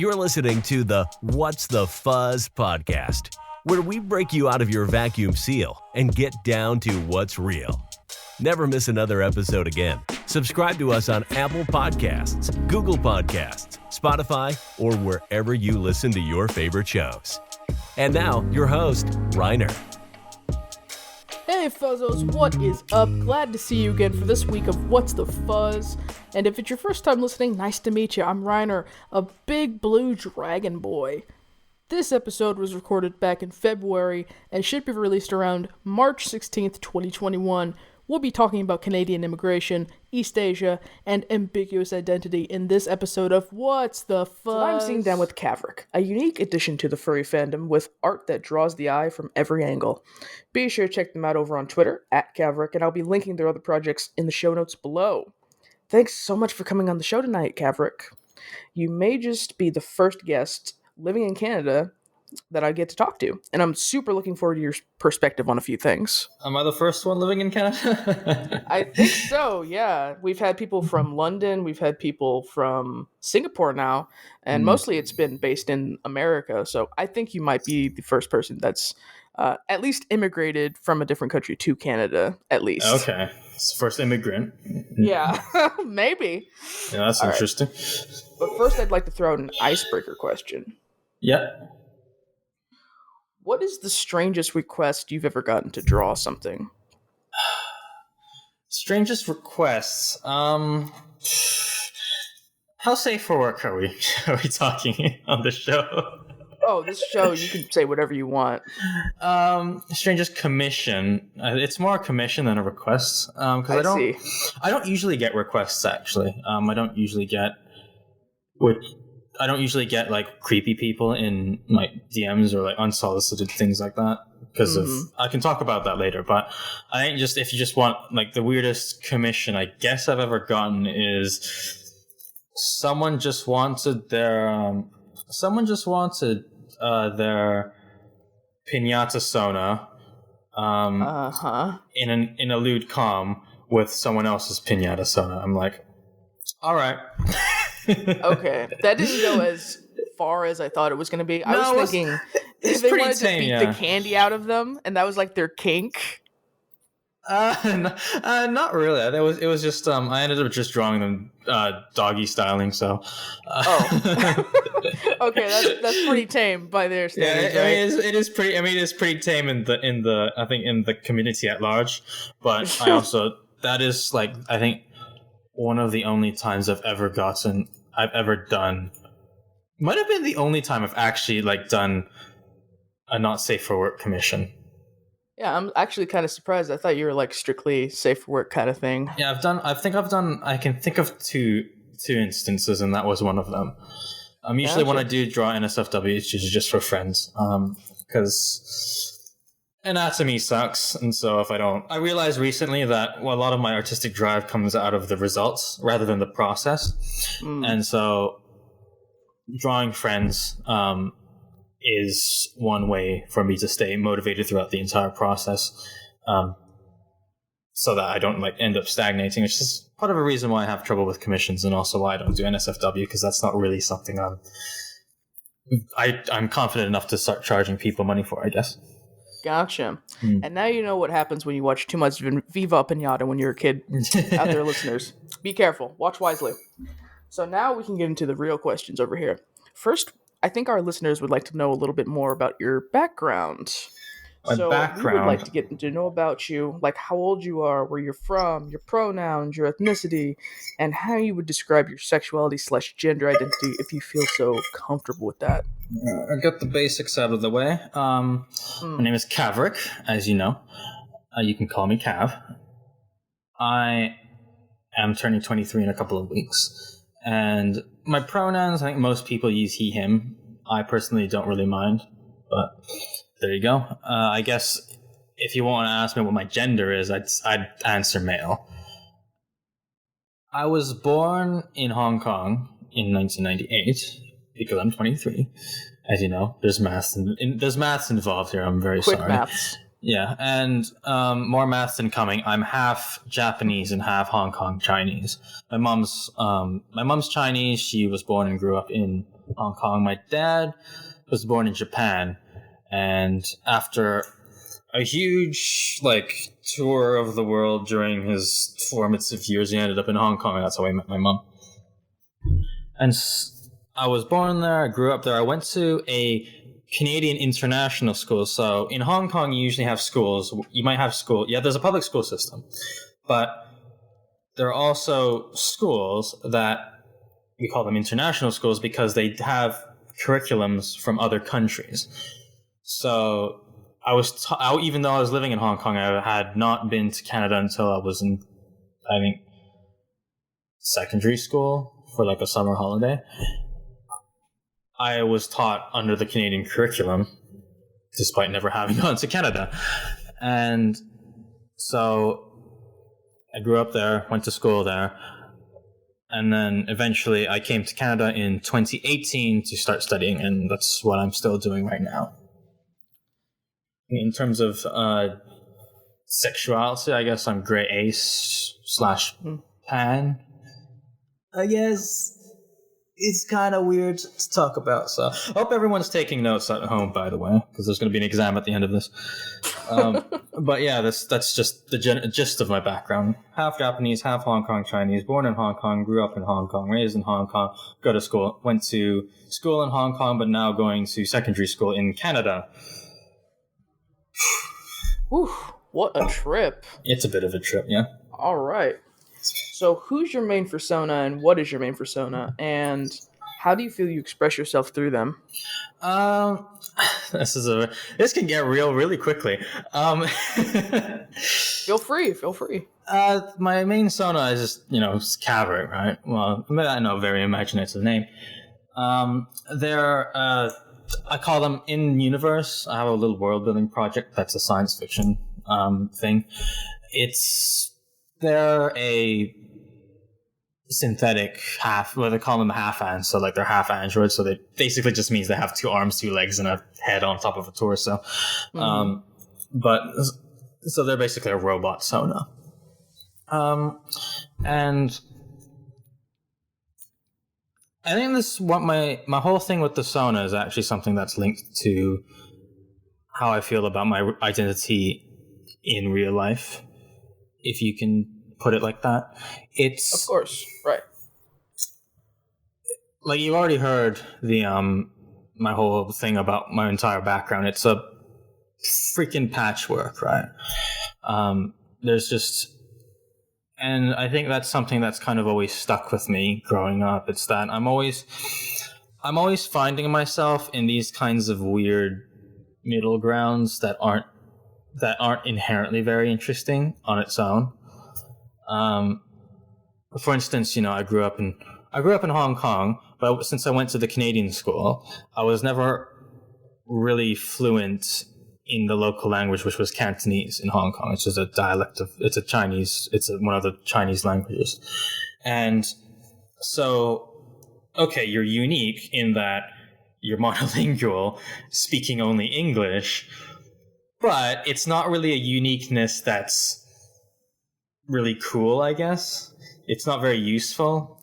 You're listening to the What's the Fuzz podcast, where we break you out of your vacuum seal and get down to what's real. Never miss another episode again. Subscribe to us on Apple Podcasts, Google Podcasts, Spotify, or wherever you listen to your favorite shows. And now, your host, Reiner. Hey Fuzzos, what is up? Glad to see you again for this week of What's the Fuzz. And if it's your first time listening, nice to meet you. I'm Reiner, a big blue dragon boy. This episode was recorded back in February and should be released around March 16th, 2021. We'll be talking about Canadian immigration, East Asia, and ambiguous identity in this episode of What's the Fuzz? So I'm sitting down with Kavaeric, a unique addition to the furry fandom with art that draws the eye from every angle. Be sure to check them out over on Twitter, @Kavaeric, and I'll be linking their other projects in the show notes below. Thanks so much for coming on the show tonight, Kavaeric. You may just be the first guest living in Canada that I get to talk to, and I'm super looking forward to your perspective on a few things. Am I the first one living in Canada? I think so, yeah. We've had people from London, we've had people from Singapore now, and mostly it's been based in America, so I think you might be the first person that's at least immigrated from a different country to Canada, at least. Okay. It's the first immigrant. Yeah, maybe. Yeah, that's interesting. Right. But first I'd like to throw out an icebreaker question. Yeah. What is the strangest request you've ever gotten to draw something? Strangest requests. How safe for work are we talking on this show? Oh, this show, you can say whatever you want. Strangest commission. It's more a commission than a request. Because I don't usually get requests, actually. I don't usually get like creepy people in like DMs or like unsolicited things like that because of I can talk about that later, but I think just if you just want like the weirdest commission I guess I've ever gotten is someone just wanted their piñata sona in a lewd com with someone else's piñata sona. I'm like, all right. Okay, that didn't go as far as I thought it was going to be. I was thinking it's they pretty wanted tame, to beat the candy out of them, and that was like their kink. Not really. It was just I ended up just drawing them doggy styling. So. Okay, that's pretty tame by their standards. Yeah, right? it is pretty. I mean, it's pretty tame in the community at large. But I also that is like I think. One of the only times I've ever done, might have been the only time I've actually like done a not safe for work commission. Yeah, I'm actually kind of surprised. I thought you were like strictly safe for work kind of thing. Yeah, I can think of two instances, and that was one of them. Usually when I do draw NSFW, it's usually just for friends, because anatomy sucks, and so if I realized recently that a lot of my artistic drive comes out of the results rather than the process, and so drawing friends is one way for me to stay motivated throughout the entire process, so that I don't like end up stagnating, which is part of a reason why I have trouble with commissions, and also why I don't do NSFW, because that's not really something I'm confident enough to start charging people money for, I guess. Gotcha. And now you know what happens when you watch too much Viva Pinata when you're a kid. Out there, listeners. Be careful. Watch wisely. So now we can get into the real questions over here. First, I think our listeners would like to know a little bit more about your background. We would like to get to know about you, like how old you are, where you're from, your pronouns, your ethnicity, and how you would describe your sexuality/gender identity if you feel so comfortable with that. I got the basics out of the way. My name is Kavaeric, as you know. You can call me Cav. I am turning 23 in a couple of weeks. And my pronouns, I think most people use he, him. I personally don't really mind, but there you go. I guess if you want to ask me what my gender is, I'd answer male. I was born in Hong Kong in 1998 because I'm 23. As you know, there's maths involved here. I'm very Quick sorry. Maths. Yeah, and more math than coming. I'm half Japanese and half Hong Kong Chinese. My mom's Chinese. She was born and grew up in Hong Kong. My dad was born in Japan, and after a huge tour of the world during his formative years, he ended up in Hong Kong. And that's how I met my mom. And I was born there. I grew up there. I went to a Canadian international school. So in Hong Kong, you usually have schools. You might have school. Yeah, there's a public school system. But there are also schools that we call them international schools because they have curriculums from other countries. So even though I was living in Hong Kong, I had not been to Canada until I was in, I think, secondary school for a summer holiday. I was taught under the Canadian curriculum, despite never having gone to Canada. And so I grew up there, went to school there, and then eventually I came to Canada in 2018 to start studying, and that's what I'm still doing right now. In terms of sexuality, I guess I'm gray ace / pan. I guess it's kind of weird to talk about. So I hope everyone's taking notes at home, by the way, because there's going to be an exam at the end of this. But yeah, that's just the gist of my background. Half Japanese, half Hong Kong Chinese. Born in Hong Kong, grew up in Hong Kong, raised in Hong Kong, go to school. Went to school in Hong Kong, but now going to secondary school in Canada. Whew, what a trip. It's a bit of a trip, yeah. All right. So who's your main persona and what is your main persona? And how do you feel you express yourself through them? This can get real really quickly. Feel free. My main persona is just, it's Kavaeric, right? Well, I know, very imaginative name. I call them in-universe. I have a little world-building project that's a science fiction thing. They're a synthetic they call them half-ants, so they're half androids, so they basically just means they have 2 arms, 2 legs, and a head on top of a torso. Mm-hmm. So they're basically a robot Sona. And I think my whole thing with the Sona is actually something that's linked to how I feel about my identity in real life, if you can put it like that. It's, of course, right. You already heard the my whole thing about my entire background. It's a freaking patchwork, right? There's just, and I think that's something that's kind of always stuck with me growing up. It's that I'm always finding myself in these kinds of weird middle grounds that aren't inherently very interesting on its own. For instance, I grew up in Hong Kong, but since I went to the Canadian school, I was never really fluent in the local language, which was Cantonese in Hong Kong. It's just a dialect it's one of the Chinese languages. And so, okay, you're unique in that you're monolingual, speaking only English, but it's not really a uniqueness that's really cool, I guess. It's not very useful.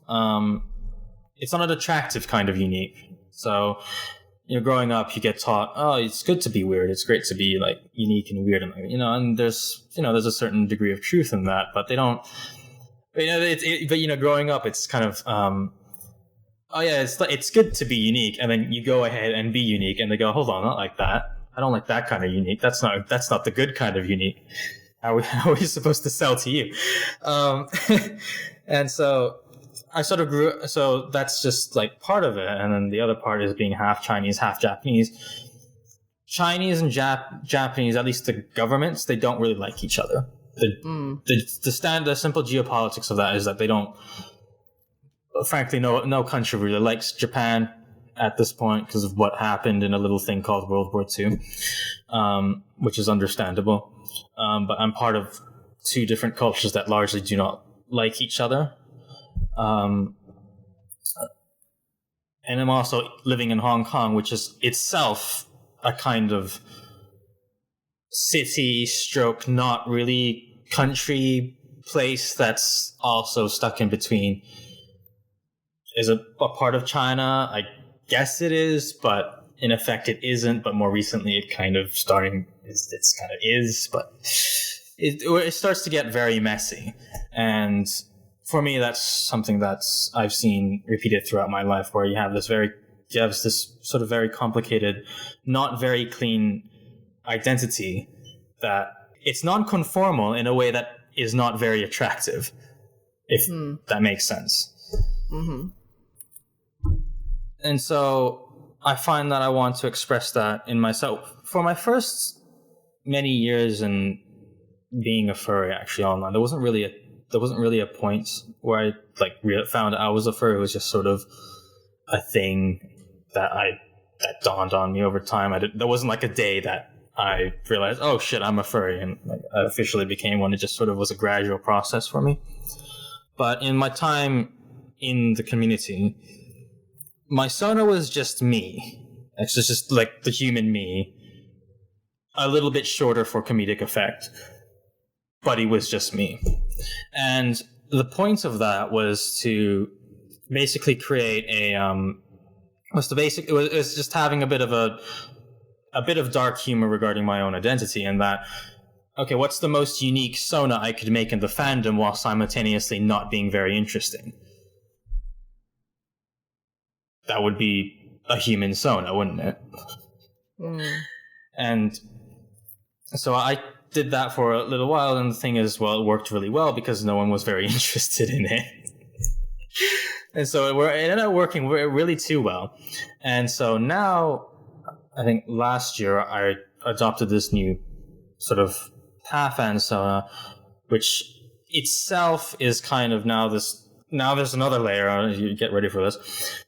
It's not an attractive kind of unique. So, growing up, you get taught, oh, it's good to be weird. It's great to be unique and weird, and and there's a certain degree of truth in that, but they don't. But growing up, it's kind of, oh yeah, it's good to be unique, and then you go ahead and be unique, and they go, hold on, not like that. I don't like that kind of unique. That's not the good kind of unique. How are we supposed to sell to you? And so I sort of grew, so that's just part of it. And then the other part is being half Chinese, half Japanese. Chinese and Japanese, at least the governments, they don't really like each other. The simple geopolitics of that is that they don't, frankly, no country really likes Japan at this point because of what happened in a little thing called World War II, which is understandable. But I'm part of 2 different cultures that largely do not like each other. And I'm also living in Hong Kong, which is itself a kind of city stroke not really country place that's also stuck in between. Is a part of China? I guess it is, but in effect it isn't. But more recently, it kind of is, but it starts to get very messy. And for me, that's something that's I've seen repeated throughout my life, where you have this sort of very complicated, not very clean identity that it's non-conformal in a way that is not very attractive, if that makes sense. Mm-hmm. And so I find that I want to express that in myself. For my first many years in being a furry, actually, online, there wasn't really a point where I found I was a furry. It was just sort of a thing that dawned on me over time. There wasn't like a day that I realized, oh shit, I'm a furry, and I officially became one. It just sort of was a gradual process for me. But in my time in the community, my Sona was just me. It's just like the human me, a little bit shorter for comedic effect, but he was just me. And the point of that was to basically create it was just having a bit of dark humor regarding my own identity, and that, okay, what's the most unique Sona I could make in the fandom while simultaneously not being very interesting? That would be a human Sona, wouldn't it? And so I did that for a little while, and the thing is, well, it worked really well because no one was very interested in it. And so it ended up working really too well. And so now, I think last year, I adopted this new sort of half-and Sona, which itself is kind of now there's another layer. You get ready for this.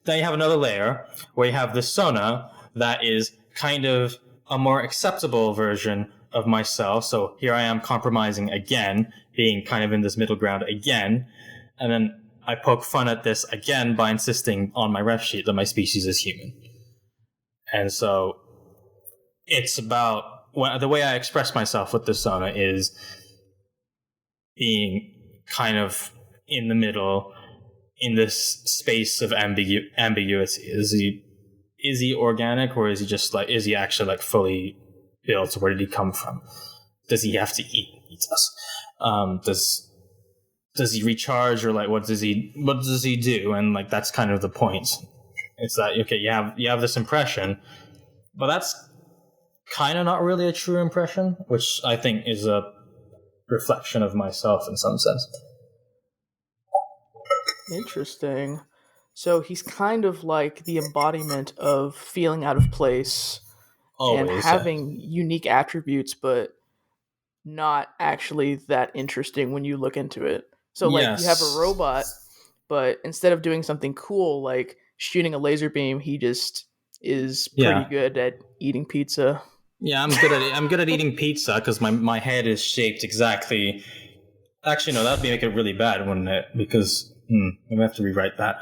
Then you have another layer where you have this Sona that is kind of a more acceptable version of myself. So here I am compromising again, being kind of in this middle ground again. And then I poke fun at this again by insisting on my ref sheet that my species is human. And so it's about the way I express myself with this Sona is being kind of in the middle, in this space of ambiguity. Is he organic, or is he actually fully built? Where did he come from? Does he have to eat us? Does he recharge, or what does he do? And that's kind of the point. It's that, okay, you have this impression, but that's kind of not really a true impression, which I think is a reflection of myself in some sense. Interesting. So he's kind of like the embodiment of feeling out of place. Always, and having unique attributes, but not actually that interesting when you look into it. So you have a robot, but instead of doing something cool like shooting a laser beam, he just is pretty good at eating pizza. Yeah, I'm good at eating pizza because my head is shaped exactly. Actually, no, that'd make it really bad, wouldn't it? Because I'm gonna have to rewrite that.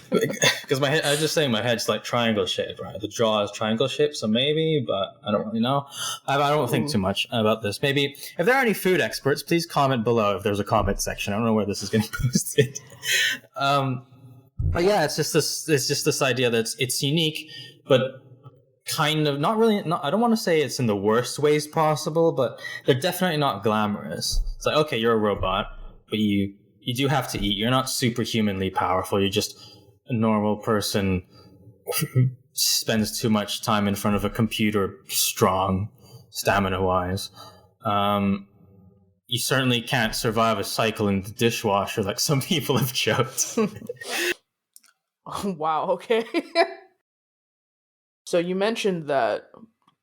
Because my head, I was just saying my head's triangle shaped, right? The jaw is triangle shaped, so maybe, but I don't really know. I don't think too much about this. Maybe if there are any food experts, please comment below if there's a comment section. I don't know where this is getting posted. But yeah, it's just this idea that it's unique, but kind of not really. I don't want to say it's in the worst ways possible, but they're definitely not glamorous. It's like, okay, you're a robot, but you do have to eat. You're not superhumanly powerful. You're just a normal person who spends too much time in front of a computer, strong, stamina-wise. You certainly can't survive a cycle in the dishwasher like some people have joked. Wow, okay. So you mentioned that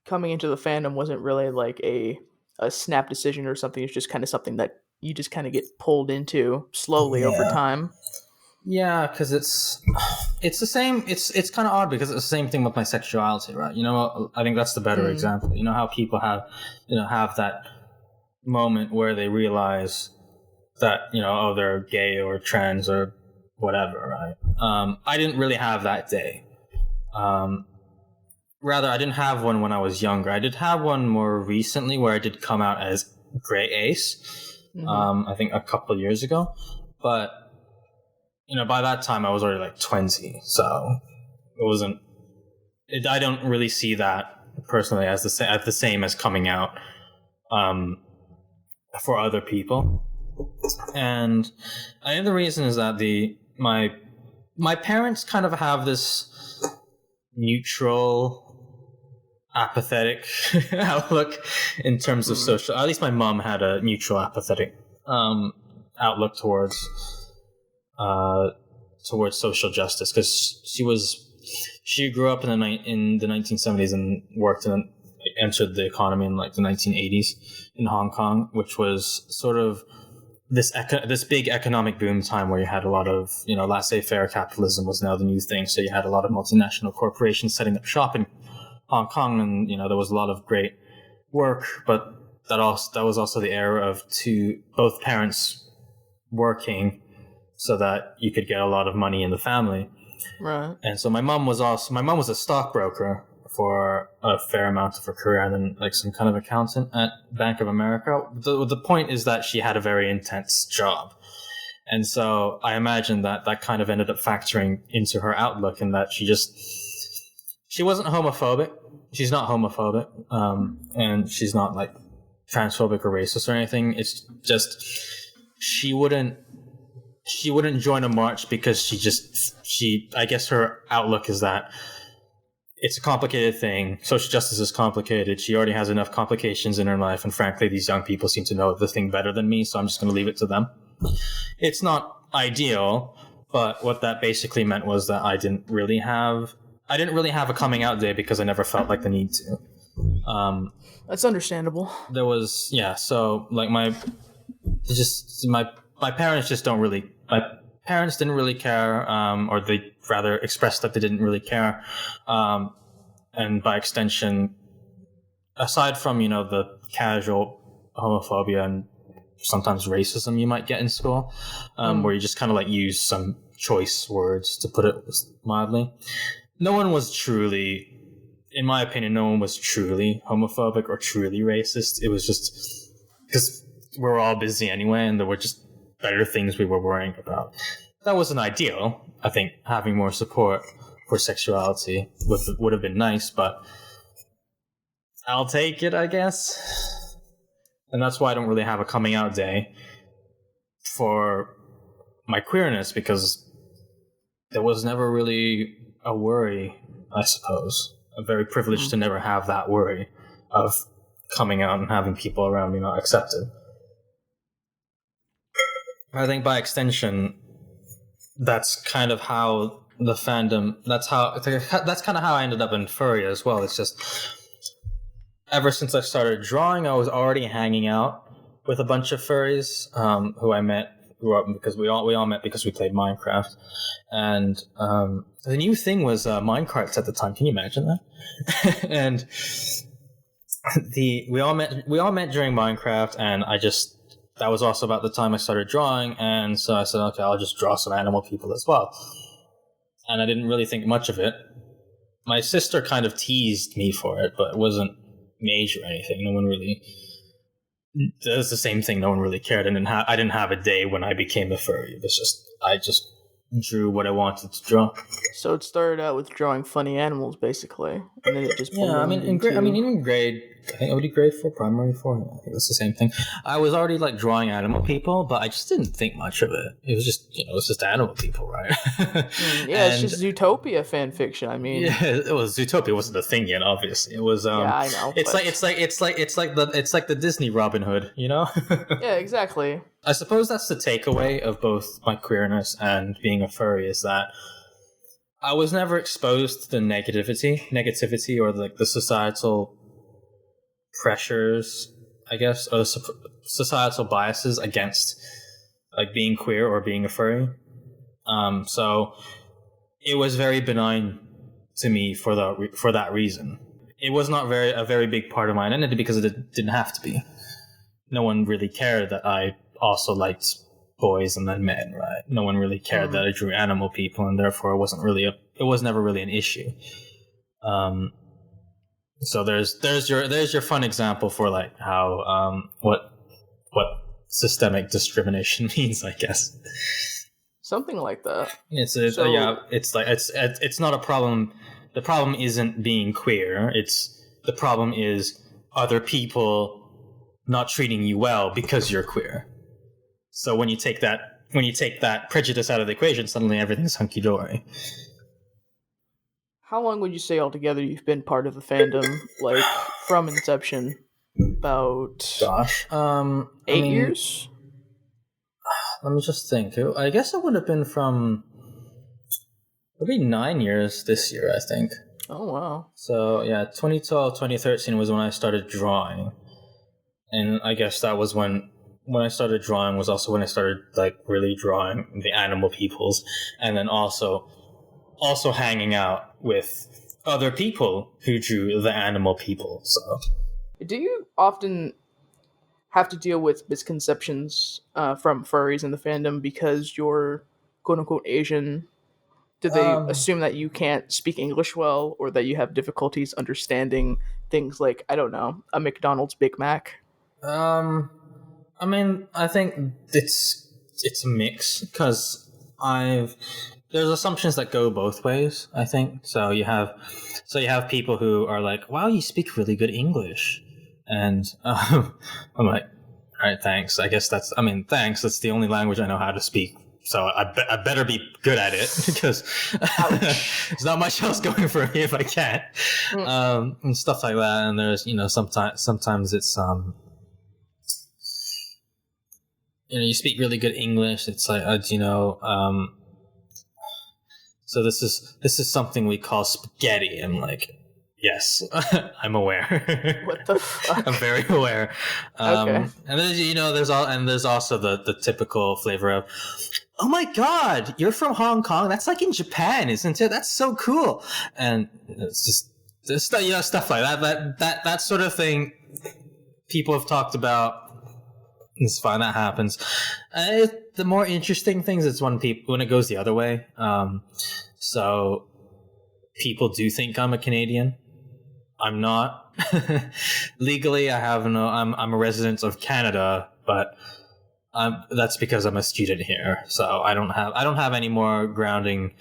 coming into the fandom wasn't really a snap decision or something. It's just kind of something that you just kind of get pulled into slowly over time. Yeah, because it's the same. It's kind of odd because it's the same thing with my sexuality, right? I think that's the better example. You know how people have that moment where they realize that they're gay or trans or whatever, right? I didn't really have that day. rather, I didn't have one when I was younger. I did have one more recently where I did come out as Grey Ace. I think a couple of years ago, but by that time I was already like 20, so it wasn't. I don't really see that personally as the same as coming out for other people, and I think the reason is that my parents kind of have this neutral, apathetic outlook in terms of social. At least my mom had a neutral, apathetic outlook towards social justice, because she grew up in the 1970s and entered the economy in like the 1980s in Hong Kong, which was sort of this big economic boom time where you had a lot of, laissez-faire capitalism was now the new thing. So you had a lot of multinational corporations setting up shop in Hong Kong, and there was a lot of great work, but that was also the era of both parents working so that you could get a lot of money in the family. Right. And so my mom was a stockbroker for a fair amount of her career, and then like some kind of accountant at Bank of America. The point is that she had a very intense job. And so I imagine that kind of ended up factoring into her outlook, and that she wasn't homophobic. She's not homophobic. And she's not like transphobic or racist or anything. It's just, she wouldn't join a march because I guess her outlook is that it's a complicated thing. Social justice is complicated. She already has enough complications in her life, and frankly, these young people seem to know the thing better than me, so I'm just going to leave it to them. It's not ideal, but what that basically meant was that I didn't really have a coming out day because I never felt like the need to. That's understandable. There was, so like my parents just don't really. My parents didn't really care, or they rather expressed that they didn't really care. And by extension, aside from, the casual homophobia and sometimes racism you might get in school, where you just kind of like use some choice words, to put it mildly, no one was truly, in my opinion, homophobic or truly racist. It was just because we were all busy anyway, and there were just better things we were worrying about. That wasn't ideal. I think having more support for sexuality would have been nice, but I'll take it, I guess. And that's why I don't really have a coming out day for my queerness, because there was never really a worry, I suppose. I'm very privileged to never have that worry of coming out and having people around me not accept it. I think by extension, that's kind of how the fandom, that's kind of how I ended up in furry as well. It's just, ever since I started drawing, I was already hanging out with a bunch of furries who I grew up because we all met because we played Minecraft. And the new thing was minecarts at the time. Can you imagine that? And we all met during Minecraft, and that was also about the time I started drawing, and so I said, okay, I'll just draw some animal people as well. And I didn't really think much of it. My sister kind of teased me for it, but it wasn't major or anything. No one really... It was the same thing. No one really cared. And I didn't have a day when I became a furry. It was just... I just drew what I wanted to draw. So it started out with drawing funny animals, basically, and then it just even grade. I think I grade 4, primary 4. I think it's the same thing. I was already like drawing animal people, but I just didn't think much of it. It was just it's just animal people, right? It's just Zootopia fan fiction. I mean, yeah, it was Zootopia. It wasn't a thing yet, obviously. It was. Yeah, I know. It's like the Disney Robin Hood, Yeah, exactly. I suppose that's the takeaway of both my queerness and being a furry, is that I was never exposed to the negativity or like the societal pressures, I guess, or the societal biases against like being queer or being a furry. So it was very benign to me for that reason. It was not a very big part of my identity because it didn't have to be. No one really cared that I also liked boys and then men, right? No one really cared that I drew animal people, and therefore it was never really an issue. So there's your fun example for like how what systemic discrimination means, I guess. Something like that. It's not a problem. The problem isn't being queer. The problem is other people not treating you well because you're queer. So when you take that prejudice out of the equation, suddenly everything's hunky dory. How long would you say altogether you've been part of the fandom, like from inception? About 8 years. Let me just think. I guess it would have been from maybe 9 years this year, I think. Oh, wow. So, yeah, 2012, 2013 was when I started drawing. And I guess that was when I started drawing was also when I started, like, really drawing the animal peoples. And then also hanging out with other people who drew the animal people, so... Do you often have to deal with misconceptions from furries in the fandom because you're quote-unquote Asian? Do they assume that you can't speak English well, or that you have difficulties understanding things like, I don't know, a McDonald's Big Mac? I mean, I think it's a mix, because there's assumptions that go both ways, I think. So you have people who are like, wow, you speak really good English. And I'm like, all right, thanks. I guess thanks. That's the only language I know how to speak. So I better be good at it, because there's not much else going for me if I can't. And stuff like that. And there's, sometimes it's, you speak really good English. It's like, so this is something we call spaghetti. I'm like, yes, I'm aware. What the fuck? I'm very aware. Okay. And then, there's also the typical flavor of, oh my god, you're from Hong Kong? That's like in Japan, isn't it? That's so cool. And it's just stuff like that. That sort of thing people have talked about. It's fine, that happens. The more interesting things is when it goes the other way. So people do think I'm a Canadian. I'm not. Legally, I'm a resident of Canada, but that's because I'm a student here. So I don't have any more grounding.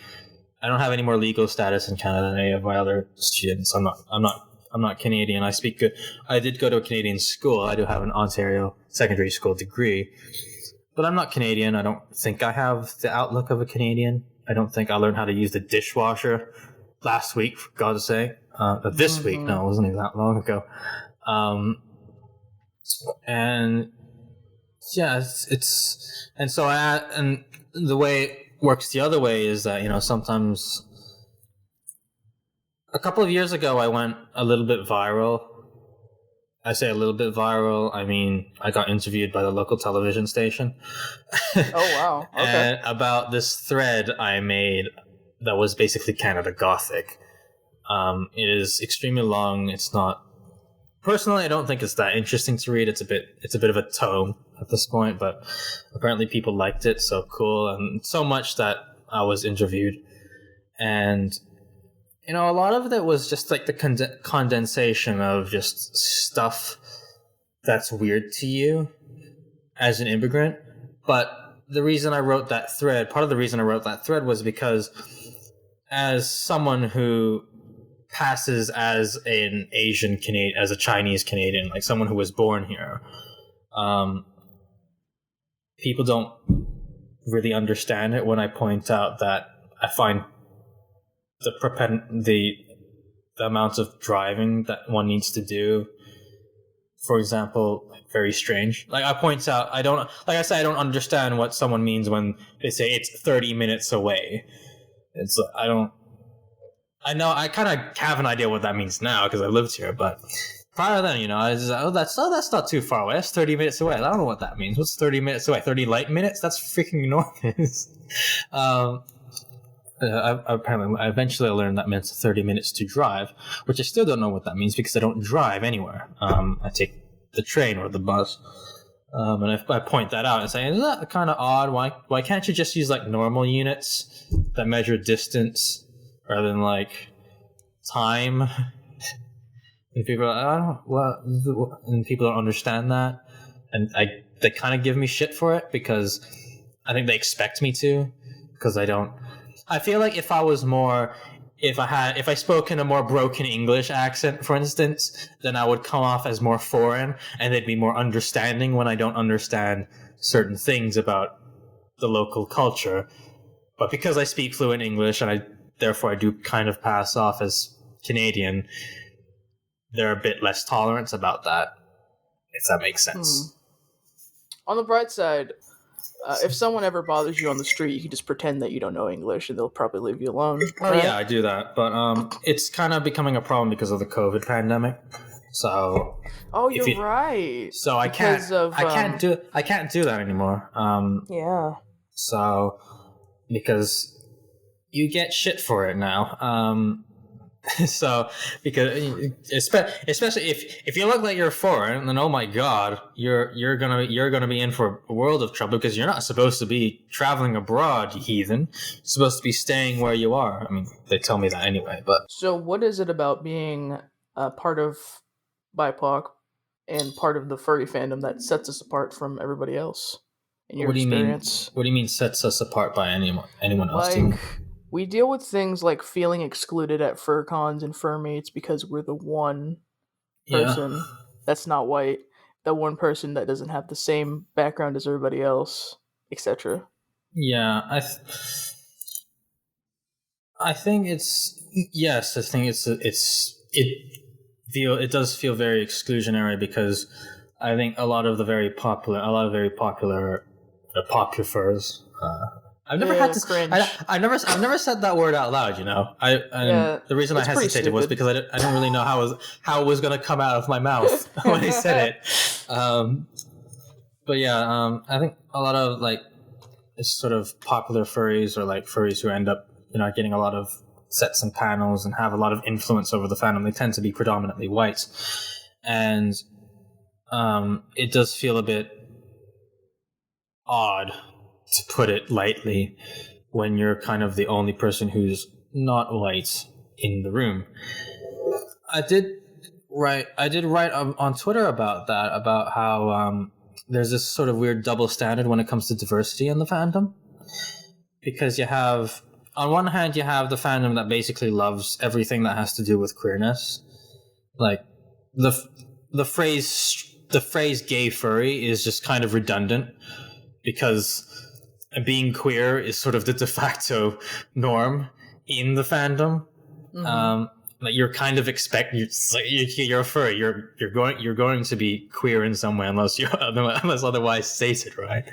I don't have any more legal status in Canada than any of my other students. I'm not Canadian. I speak good. I did go to a Canadian school. I do have an Ontario secondary school degree, but I'm not Canadian. I don't think I have the outlook of a Canadian. I don't think I learned how to use the dishwasher last week, for God's sake. This week, no, it wasn't even that long ago. And yeah, and the way it works the other way is that, sometimes. A couple of years ago, I went a little bit viral. I say a little bit viral. I mean, I got interviewed by the local television station. Oh, wow. Okay. And about this thread I made that was basically Canada Gothic. It is extremely long. It's not... Personally, I don't think it's that interesting to read. It's a bit of a tome at this point, but apparently people liked it, so cool. And so much that I was interviewed. And... a lot of it was just like the condensation of just stuff that's weird to you as an immigrant. But part of the reason I wrote that thread was because as someone who passes as an Asian Canadian, as a Chinese Canadian, like someone who was born here, people don't really understand it when I point out that I find the amount of driving that one needs to do, for example, very strange. Like I point out, I don't understand what someone means when they say it's 30 minutes away. It's I know I kind of have an idea what that means now because I lived here, but prior to then, I was just, that's not too far away. That's 30 minutes away. I don't know what that means. What's 30 minutes away? 30 light minutes? That's freaking enormous. I eventually learned that meant 30 minutes to drive, which I still don't know what that means because I don't drive anywhere. I take the train or the bus. And if I point that out and say, isn't that kind of odd? Why can't you just use like normal units that measure distance rather than like time? And people are like, and people don't understand that, and they kind of give me shit for it because I think they expect me to, because I don't. I feel like if I spoke in a more broken English accent, for instance, then I would come off as more foreign, and they'd be more understanding when I don't understand certain things about the local culture. But because I speak fluent English, and therefore I do kind of pass off as Canadian, they're a bit less tolerant about that, if that makes sense. On the bright side, if someone ever bothers you on the street, you can just pretend that you don't know English, and they'll probably leave you alone. Oh, right? Yeah, I do that. But it's kind of becoming a problem because of the COVID pandemic. So... Oh, you're right. So I can't do that anymore. Yeah. So, because you get shit for it now. So, because especially if you look like you're foreign, then oh my god, you're gonna be in for a world of trouble, because you're not supposed to be traveling abroad, you heathen. You're supposed to be staying where you are. I mean, they tell me that anyway. But so, what is it about being part of BIPOC and part of the furry fandom that sets us apart from everybody else? In your experience, what do you mean sets us apart by anyone else? Like, we deal with things like feeling excluded at fur cons and fur mates because we're the one person that's not white, the one person that doesn't have the same background as everybody else, etc. Yeah, I think it does feel very exclusionary, because I think a lot of very popular furs. I've never had to cringe. I've never said that word out loud. You know, the reason I hesitated was because I didn't really know how it was going to come out of my mouth when I said it. But yeah, I think a lot of it's sort of popular furries, or like furries who end up getting a lot of sets and panels and have a lot of influence over the fandom. They tend to be predominantly white, and it does feel a bit odd, to put it lightly, when you're kind of the only person who's not white in the room. I did write on Twitter about that, about how there's this sort of weird double standard when it comes to diversity in the fandom, because you have, on one hand, you have the fandom that basically loves everything that has to do with queerness. Like the phrase gay furry is just kind of redundant, because being queer is sort of the de facto norm in the fandom. Mm-hmm. Like you're kind of you're a furry. You're going to be queer in some way, unless otherwise stated, right?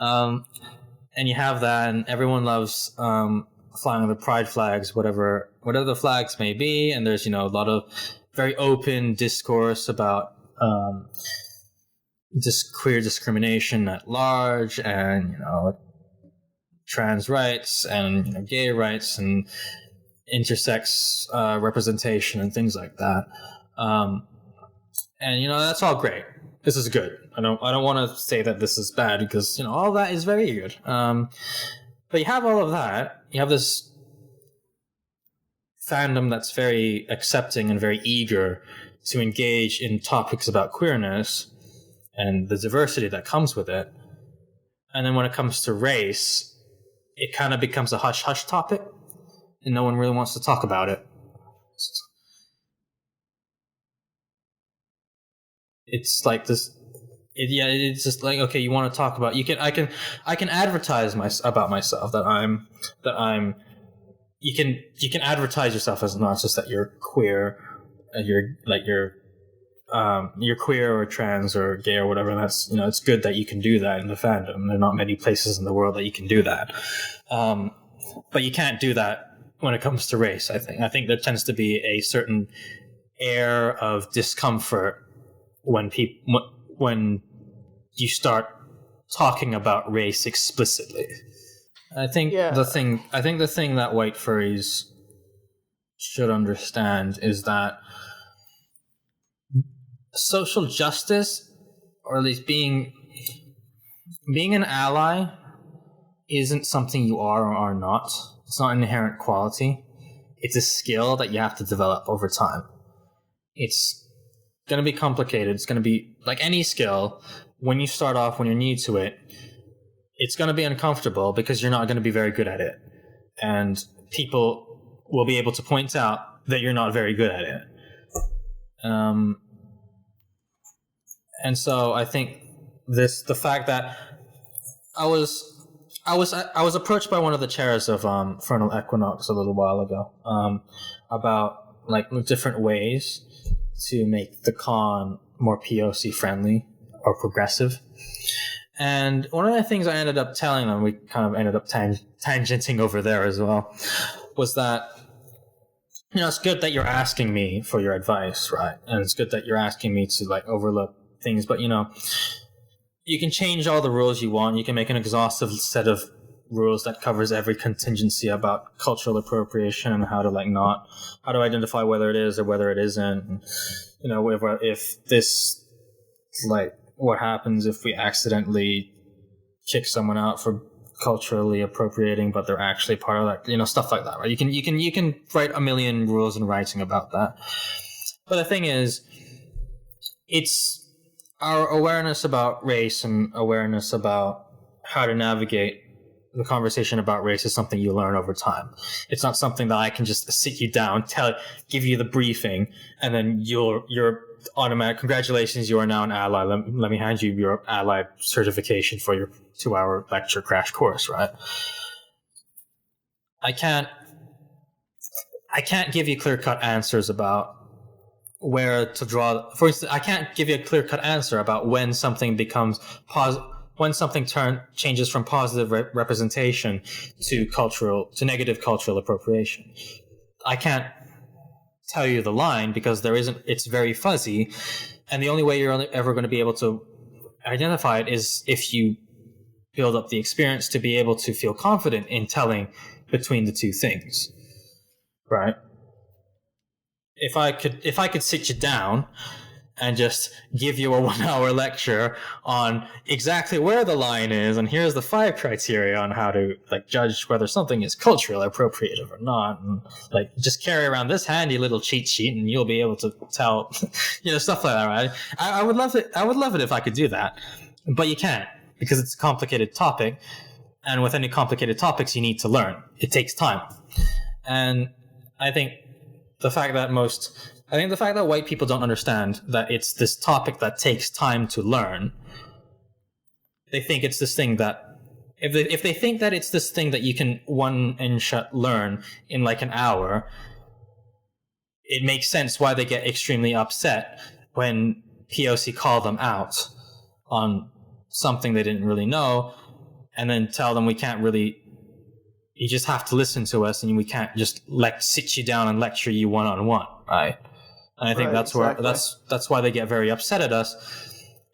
And you have that, and everyone loves flying the pride flags, whatever the flags may be. And there's a lot of very open discourse about just queer discrimination at large, and trans rights, and gay rights, and intersex representation, and things like that. And that's all great. This is good. I don't want to say that this is bad, because all that is very good. But you have all of that. You have this fandom that's very accepting and very eager to engage in topics about queerness and the diversity that comes with it. And then when it comes to race, it kind of becomes a hush-hush topic, and no one really wants to talk about it. It's like this. It's just like, okay, you want to talk about, I can advertise about myself you can advertise yourself as not just that you're queer, you're queer or trans or gay or whatever. That's it's good that you can do that in the fandom. There are not many places in the world that you can do that, but you can't do that when it comes to race. I think there tends to be a certain air of discomfort when you start talking about race explicitly. I think the thing that white furries should understand is that social justice, or at least being an ally, isn't something you are or are not. It's not an inherent quality. It's a skill that you have to develop over time. it's going to be complicated. It's going to be like any skill. When you start off, when you're new to it, it's going to be uncomfortable because you're not going to be very good at it. And people will be able to point out that you're not very good at it. And so I think the fact that I was approached by one of the chairs of Fernal Equinox a little while ago about like different ways to make the con more POC friendly or progressive. And one of the things I ended up telling them, we kind of ended up tangenting over there as well, was that, you know, it's good that you're asking me for your advice, right? And it's good that you're asking me to like overlook things, but you know, you can change all the rules you want. You can make an exhaustive set of rules that covers every contingency about cultural appropriation and how to identify whether it is or whether it isn't. And, you know, if this, like, what happens if we accidentally kick someone out for culturally appropriating, but they're actually part of that, you know, stuff like that, right? You can write a million rules in writing about that. But the thing is, it's our awareness about race and awareness about how to navigate the conversation about race is something you learn over time. It's not something that I can just sit you down, give you the briefing, and then you're automatic. Congratulations, you are now an ally. Let me hand you your ally certification for your 2-hour lecture crash course, right? I can't give you clear-cut answers about where to draw. For instance, I can't give you a clear-cut answer about when something becomes when something changes from positive representation to negative cultural appropriation. I can't tell you the line because it's very fuzzy, and the only way you're ever going to be able to identify it is if you build up the experience to be able to feel confident in telling between the two things, right? If I could sit you down and just give you a 1-hour lecture on exactly where the line is, and here's the 5 criteria on how to like judge whether something is culturally appropriative or not, and like just carry around this handy little cheat sheet and you'll be able to tell, you know, stuff like that, right? I would love it. I would love it if I could do that, but you can't because it's a complicated topic, and with any complicated topics, you need to learn. It takes time, and I think the fact that white people don't understand that it's this topic that takes time to learn. They think it's this thing that, if they think that it's this thing that you can one-shot learn in like an hour, it makes sense why they get extremely upset when POC call them out on something they didn't really know, and then tell them you just have to listen to us, and we can't just sit you down and lecture you one-on-one, right? And I think that's why they get very upset at us,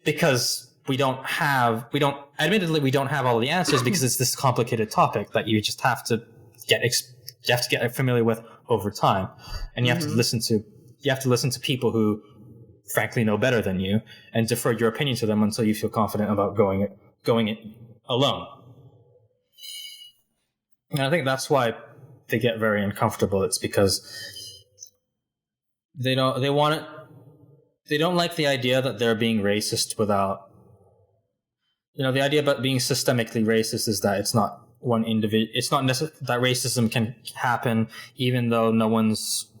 because we don't have all the answers because it's this complicated topic that you just have to get familiar with over time, and you have to listen to people who frankly know better than you and defer your opinion to them until you feel confident about going it alone. And I think that's why they get very uncomfortable. It's because they don't like the idea that they're being racist without, you know, the idea about being systemically racist is that it's not one individual. It's not necessary that racism can happen even though no one's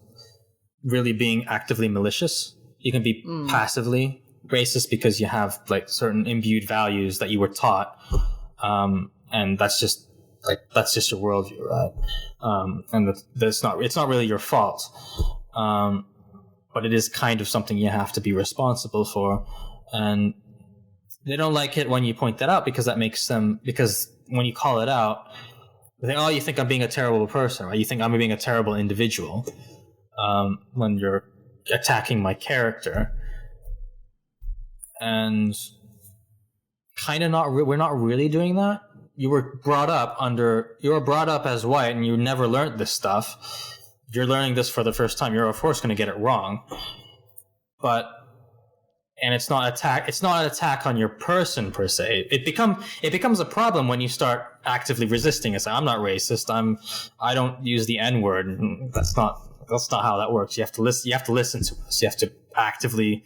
really being actively malicious. You can be passively racist because you have like certain imbued values that you were taught, and that's just your worldview, right? And it's not really your fault, but it is kind of something you have to be responsible for. And they don't like it when you point that out because when you call it out, they think, oh, you think I'm being a terrible person, right? You think I'm being a terrible individual when you're attacking my character. And we're not really doing that. You were brought up as white, and you never learned this stuff. You're learning this for the first time. You're of course going to get it wrong, and it's not an attack on your person per se. It becomes a problem when you start actively resisting. It's like, I'm not racist. I don't use the N-word. That's not that's not how that works. You have to listen. You have to listen to us. You have to actively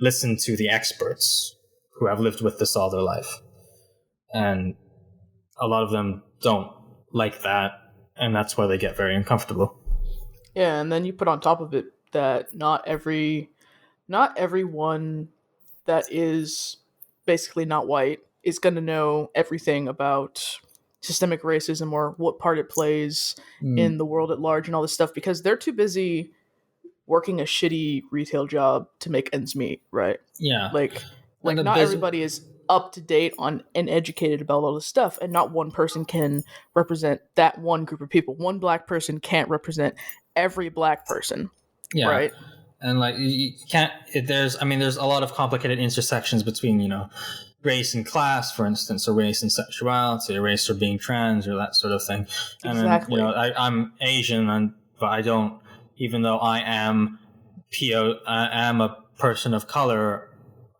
listen to the experts who have lived with this all their life, and a lot of them don't like that, and that's why they get very uncomfortable. Yeah, and then you put on top of it that not everyone that is basically not white is going to know everything about systemic racism or what part it plays in the world at large and all this stuff, because they're too busy working a shitty retail job to make ends meet, right? Yeah. Like not everybody is up to date on and educated about all this stuff, and not one person can represent that one group of people. One black person can't represent every black person, right? And like you can't. There's a lot of complicated intersections between race and class, for instance, or race and sexuality, or race or being trans, or that sort of thing. And exactly. then, I'm Asian, but I don't. Even though I am a person of color,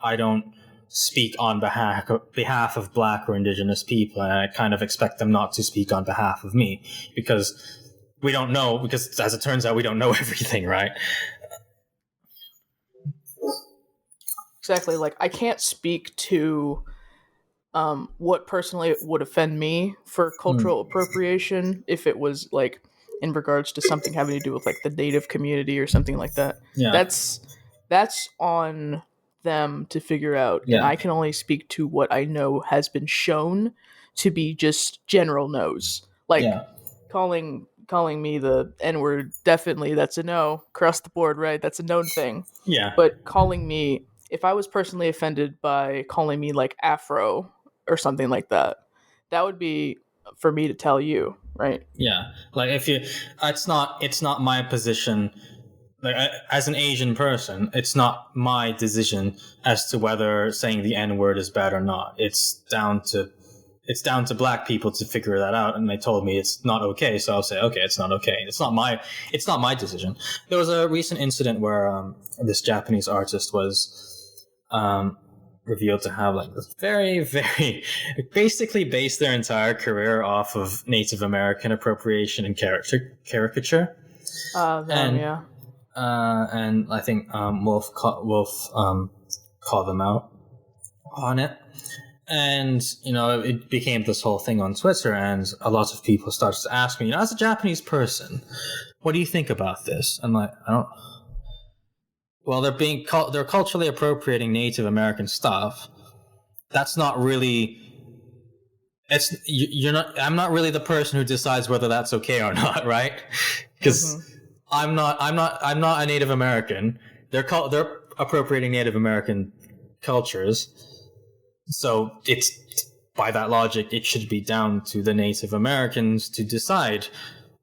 I don't speak on behalf of black or indigenous people, and I kind of expect them not to speak on behalf of me, because we don't know, because as it turns out, we don't know everything, right? Exactly. Like, I can't speak to what personally would offend me for cultural appropriation if it was like in regards to something having to do with like the native community or something like that. Yeah. That's on them to figure out. Yeah. And I can only speak to what I know has been shown to be just general no's. Like calling me the N-word, definitely that's a no across the board, right? That's a known thing. Yeah. But calling me, if I was personally offended by calling me like Afro or something like that, that would be for me to tell you, right? Yeah. Like it's not my position. Like as an Asian person, it's not my decision as to whether saying the N-word is bad or not. It's down to black people to figure that out, and they told me it's not okay, so I'll say okay, it's not okay. It's not my decision. There was a recent incident where this Japanese artist was revealed to have like this very, very basically based their entire career off of Native American appropriation and caricature. And I think Wolf called them out on it. And, it became this whole thing on Twitter, and a lot of people started to ask me, as a Japanese person, what do you think about this? I'm like, well, they're culturally appropriating Native American stuff. That's not really, I'm not really the person who decides whether that's okay or not, right? Because I'm not a Native American. They're appropriating Native American cultures. So it's, by that logic, it should be down to the Native Americans to decide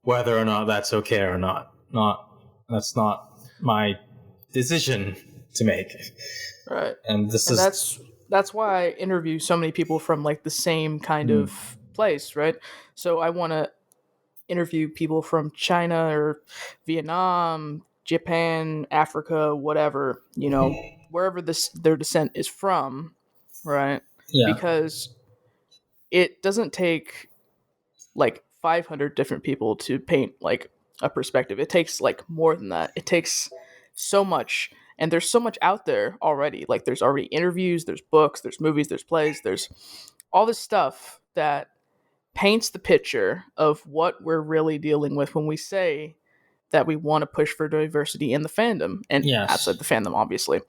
whether or not that's okay or not. That's not my decision to make. Right. And that's why I interview so many people from like the same kind of place, right? So I want to interview people from China or Vietnam, Japan, Africa, whatever, wherever their descent is from. Right? Yeah. Because it doesn't take like 500 different people to paint like a perspective. It takes like more than that. It takes so much, and there's so much out there already. Like there's already interviews, there's books, there's movies, there's plays, there's all this stuff that paints the picture of what we're really dealing with when we say that we want to push for diversity in the fandom and outside the fandom, obviously.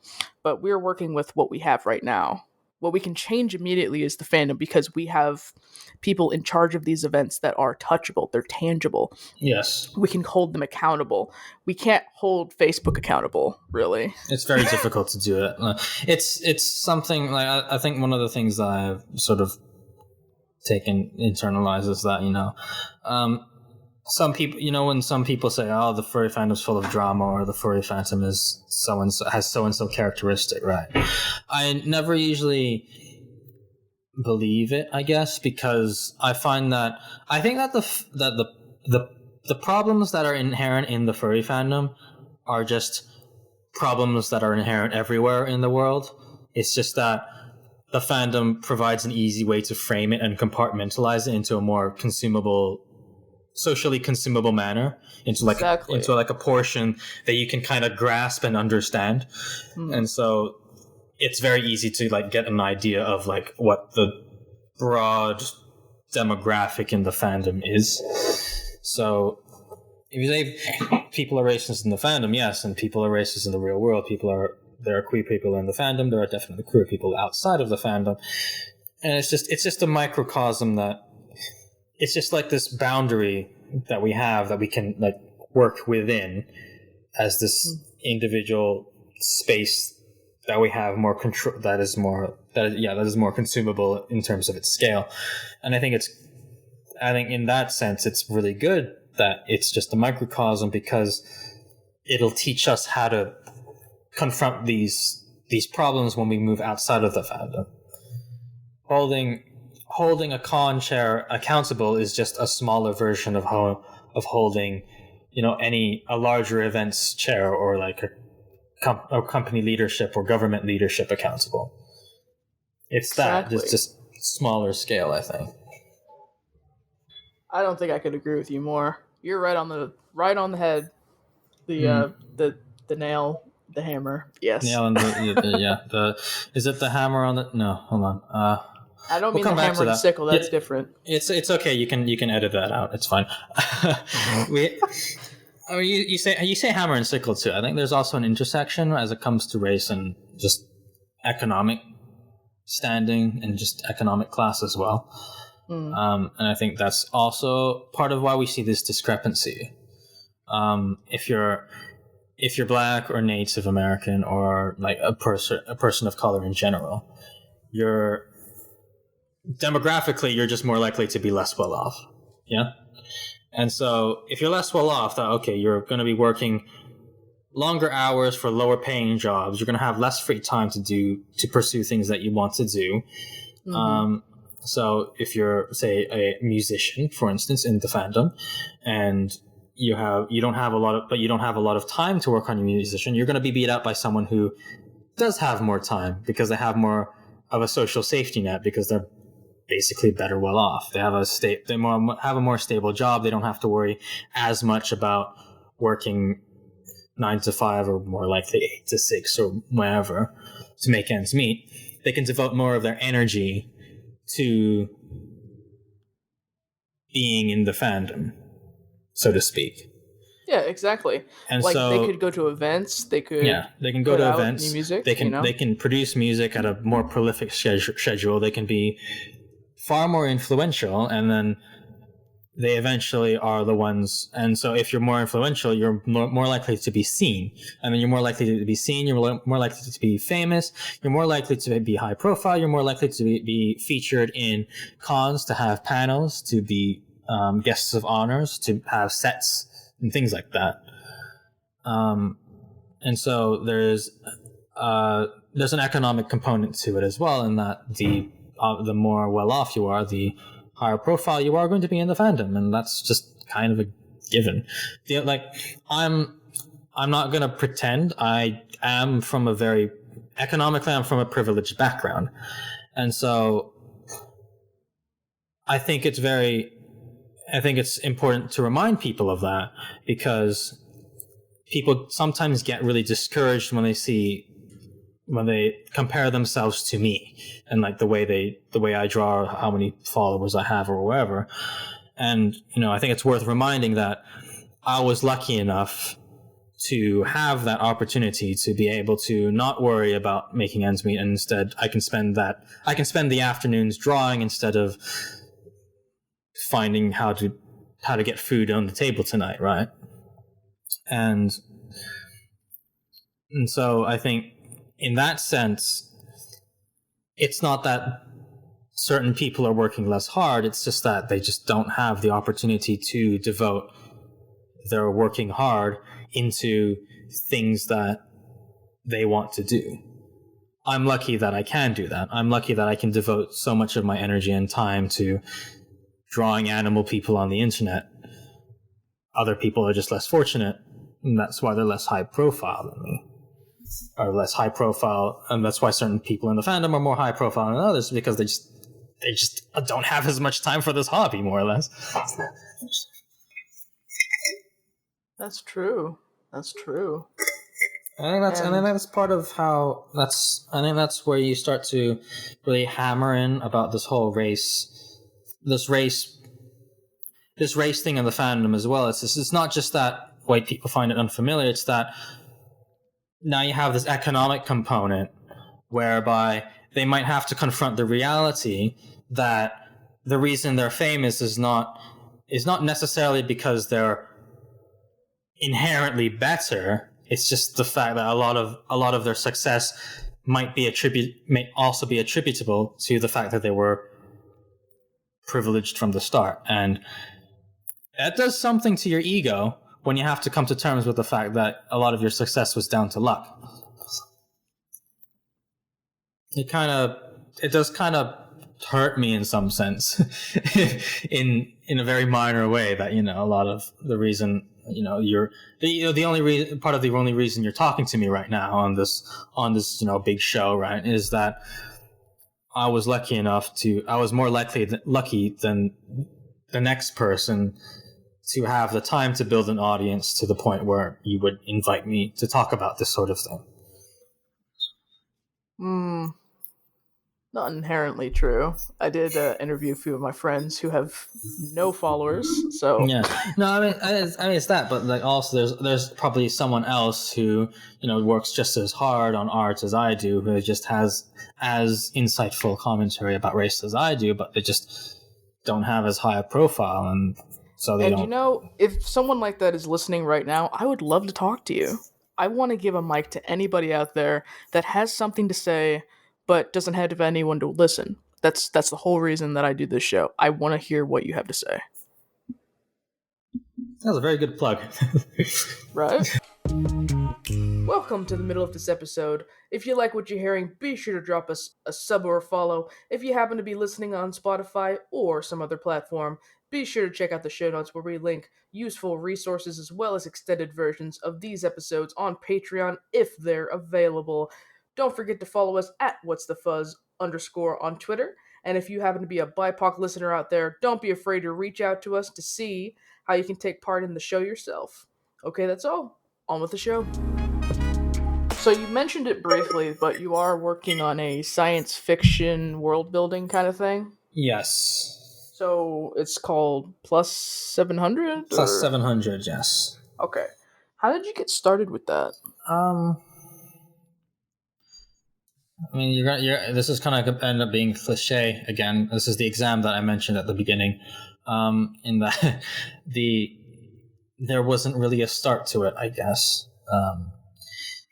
But we're working with what we have right now. What we can change immediately is the fandom, because we have people in charge of these events that are touchable. They're tangible. Yes. We can hold them accountable. We can't hold Facebook accountable, really. It's very difficult to do it. It's something like, I think one of the things that I've sort of internalized is that, some people, when some people say, oh, the furry fandom's full of drama, or the furry fandom is has so-and-so characteristic, right? I never usually believe it, I guess, because I think that the problems that are inherent in the furry fandom are just problems that are inherent everywhere in the world. It's just that the fandom provides an easy way to frame it and compartmentalize it into a more consumable socially consumable manner, into like a portion that you can kind of grasp and understand. And so it's very easy to like get an idea of like what the broad demographic in the fandom is. So if you say people are racist in the fandom, yes, and people are racist in the real world, there are queer people in the fandom, there are definitely queer people outside of the fandom. And it's just a microcosm that it's just like this boundary that we have that we can like work within as this individual space that we have more control, that is more consumable in terms of its scale. And I think in that sense it's really good that it's just a microcosm, because it'll teach us how to confront these problems when we move outside of the fandom. Holding a con chair accountable is just a smaller version of holding, a larger events chair, or like a company leadership or government leadership accountable. It's just smaller scale, I think. I don't think I could agree with you more. You're right on the head. The nail, the hammer. Yes. Nail on is it the hammer on the? No, hold on. I don't mean the hammer and sickle. That's different. It's okay. You can edit that out. It's fine. You say hammer and sickle too. I think there's also an intersection as it comes to race and just economic standing and just economic class as well. And I think that's also part of why we see this discrepancy. If you're Black or Native American, or like a person of color in general, you're just more likely to be less well off. Yeah. And so if you're less well off, you're going to be working longer hours for lower paying jobs. You're going to have less free time to pursue things that you want to do. So if you're, say, a musician, for instance, in the fandom, and you don't have a lot of time to work on your musician, you're going to be beat out by someone who does have more time, because they have more of a social safety net, because they're basically better well off. They have a more stable job. They don't have to worry as much about working 9 to 5, or more likely 8 to 6, or wherever, to make ends meet. They can devote more of their energy to being in the fandom, so to speak. Yeah, exactly. And like, so they could go to events. They can go to events. New music, they can produce music at a more prolific schedule. They can be far more influential, and then they eventually are the ones. And so if you're more influential, you're more likely to be seen. And then you're more likely to be seen, you're more likely to be famous, you're more likely to be high profile, you're more likely to be featured in cons, to have panels, to be guests of honors, to have sets and things like that. And so there's an economic component to it as well, in that the more well off you are, the higher profile you are going to be in the fandom, and that's just kind of a given. I'm not going to pretend I'm from a privileged background, and so I think it's important to remind people of that, because people sometimes get really discouraged when they compare themselves to me, and like the way I draw, or how many followers I have, or whatever. And I think it's worth reminding that I was lucky enough to have that opportunity to be able to not worry about making ends meet, and instead I can spend the afternoons drawing, instead of finding how to get food on the table tonight, right? And so I think, in that sense, it's not that certain people are working less hard. It's just that they just don't have the opportunity to devote their working hard into things that they want to do. I'm lucky that I can do that. I'm lucky that I can devote so much of my energy and time to drawing animal people on the internet. Other people are just less fortunate, and that's why they're less high profile than me. Are less high profile, and that's why certain people in the fandom are more high profile than others, because they just don't have as much time for this hobby, more or less. That's true. That's true. I think that's part of how I think that's where you start to really hammer in about this whole this race thing in the fandom as well. It's not just that white people find it unfamiliar. It's that now you have this economic component whereby they might have to confront the reality that the reason they're famous is not necessarily because they're inherently better. It's just the fact that a lot of their success may also be attributable to the fact that they were privileged from the start, and that does something to your ego when you have to come to terms with the fact that a lot of your success was down to luck. It does kind of hurt me in some sense, in a very minor way, that a lot of the reason the only reason, part of the only reason you're talking to me right now on this big show, right, is that I was more lucky than the next person to have the time to build an audience to the point where you would invite me to talk about this sort of thing. Not inherently true. I did interview a few of my friends who have no followers, so yeah. No, I mean it's that, but like also there's probably someone else who works just as hard on art as I do, who just has as insightful commentary about race as I do, but they just don't have as high a profile, and so they don't. And if someone like that is listening right now, I would love to talk to you. I want to give a mic to anybody out there that has something to say but doesn't have anyone to listen. That's the whole reason that I do this show. I want to hear what you have to say. That was a very good plug. Right? Welcome to the middle of this episode. If you like what you're hearing, be sure to drop us a sub or a follow. If you happen to be listening on Spotify or some other platform, be sure to check out the show notes where we link useful resources as well as extended versions of these episodes on Patreon if they're available. Don't forget to follow us at whatsthefuzz_ on Twitter. And if you happen to be a BIPOC listener out there, don't be afraid to reach out to us to see how you can take part in the show yourself. Okay, that's all. On with the show. So you mentioned it briefly, but you are working on a science fiction world building kind of thing? Yes. So it's called Plus 700? Plus 700, yes. Okay. How did you get started with that? I mean, this is kind of going to end up being cliche again. This is the exam that I mentioned at the beginning, in that there wasn't really a start to it, I guess.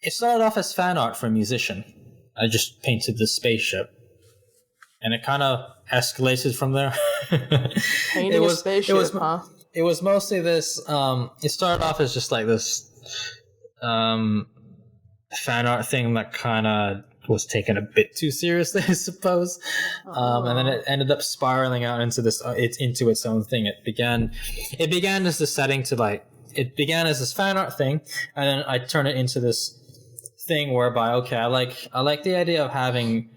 It started off as fan art for a musician. I just painted this spaceship, and it kind of escalated from there. Painting a spaceship, huh? It was mostly this. It started off as just like this fan art thing that kind of was taken a bit too seriously, I suppose. And then it ended up spiraling out into into its own thing. It began as the setting it began as this fan art thing, and then I turned it into this thing whereby, okay, I like the idea of having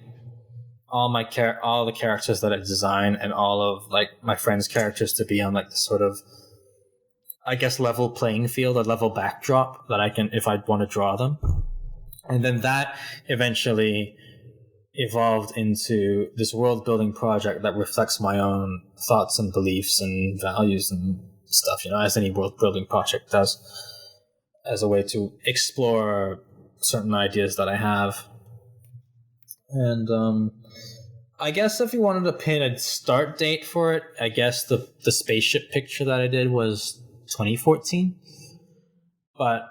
all the characters that I design and all of like my friends' characters to be on like the sort of, I guess, level playing field, a level backdrop that I can, if I want to draw them. And then that eventually evolved into this world building project that reflects my own thoughts and beliefs and values and stuff, as any world building project does, as a way to explore certain ideas that I have. And I guess if you wanted to pin a start date for it, I guess the spaceship picture that I did was 2014. But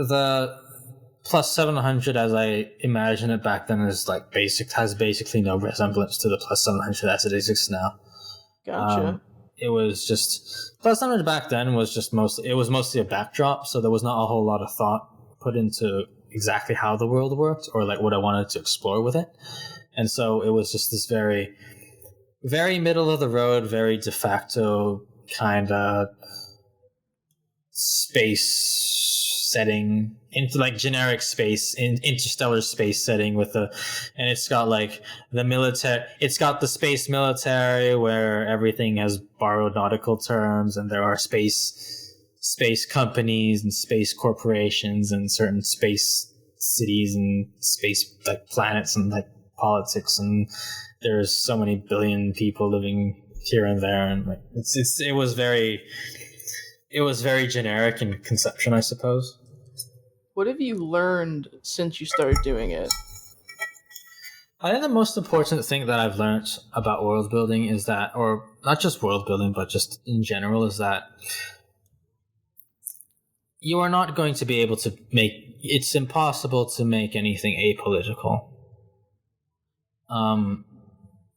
the Plus 700, as I imagine it back then, has basically no resemblance to the Plus 700 as it exists now. Gotcha. It was just Plus 700 back then was mostly a backdrop, so there was not a whole lot of thought put into exactly how the world worked or like what I wanted to explore with it. And so it was just this very, very middle of the road, very de facto kind of space setting, into like generic space, interstellar space setting and it's got like the military, it's got the space military where everything has borrowed nautical terms, and there are space space companies and space corporations and certain space cities and space like planets and like politics, and there's so many billion people living here and there, and like it was very generic in conception, I suppose. What have you learned since you started doing it? I think the most important thing that I've learned about world building is that, or not just world building, but just in general, is that you are not going to be able to it's impossible to make anything apolitical. I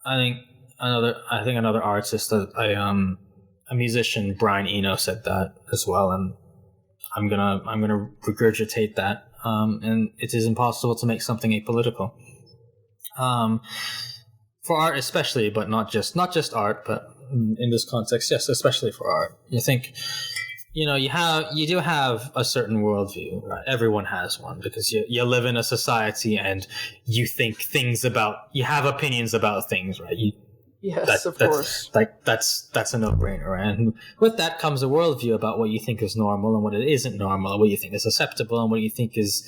think another artist, a musician, Brian Eno, said that as well, and I'm gonna regurgitate that. And it is impossible to make something apolitical. For art especially, but not just art, but in this context, yes, especially for art. You think, you do have a certain worldview, right? Everyone has one, because you live in a society and you think you have opinions about things, right? Yes, of course. That's a no-brainer, right? And with that comes a worldview about what you think is normal and what it isn't normal, and what you think is acceptable and what you think is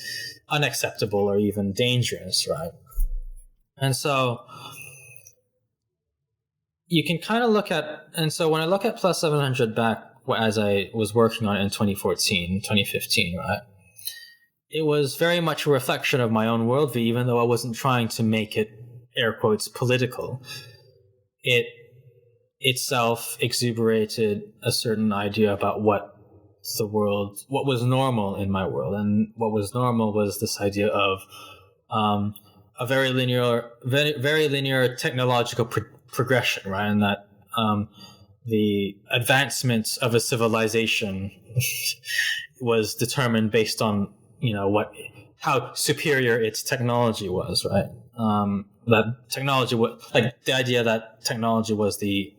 unacceptable or even dangerous, right? And so you can kind of look at, and so when I look at Plus 700 back as I was working on it in 2014, 2015, right? It was very much a reflection of my own worldview, even though I wasn't trying to make it, air quotes, political. It itself exuberated a certain idea about what was normal in my world. And what was normal was this idea of a very linear technological progression, right? And that the advancement of a civilization was determined based on how superior its technology was, right? That technology was like the idea that technology was the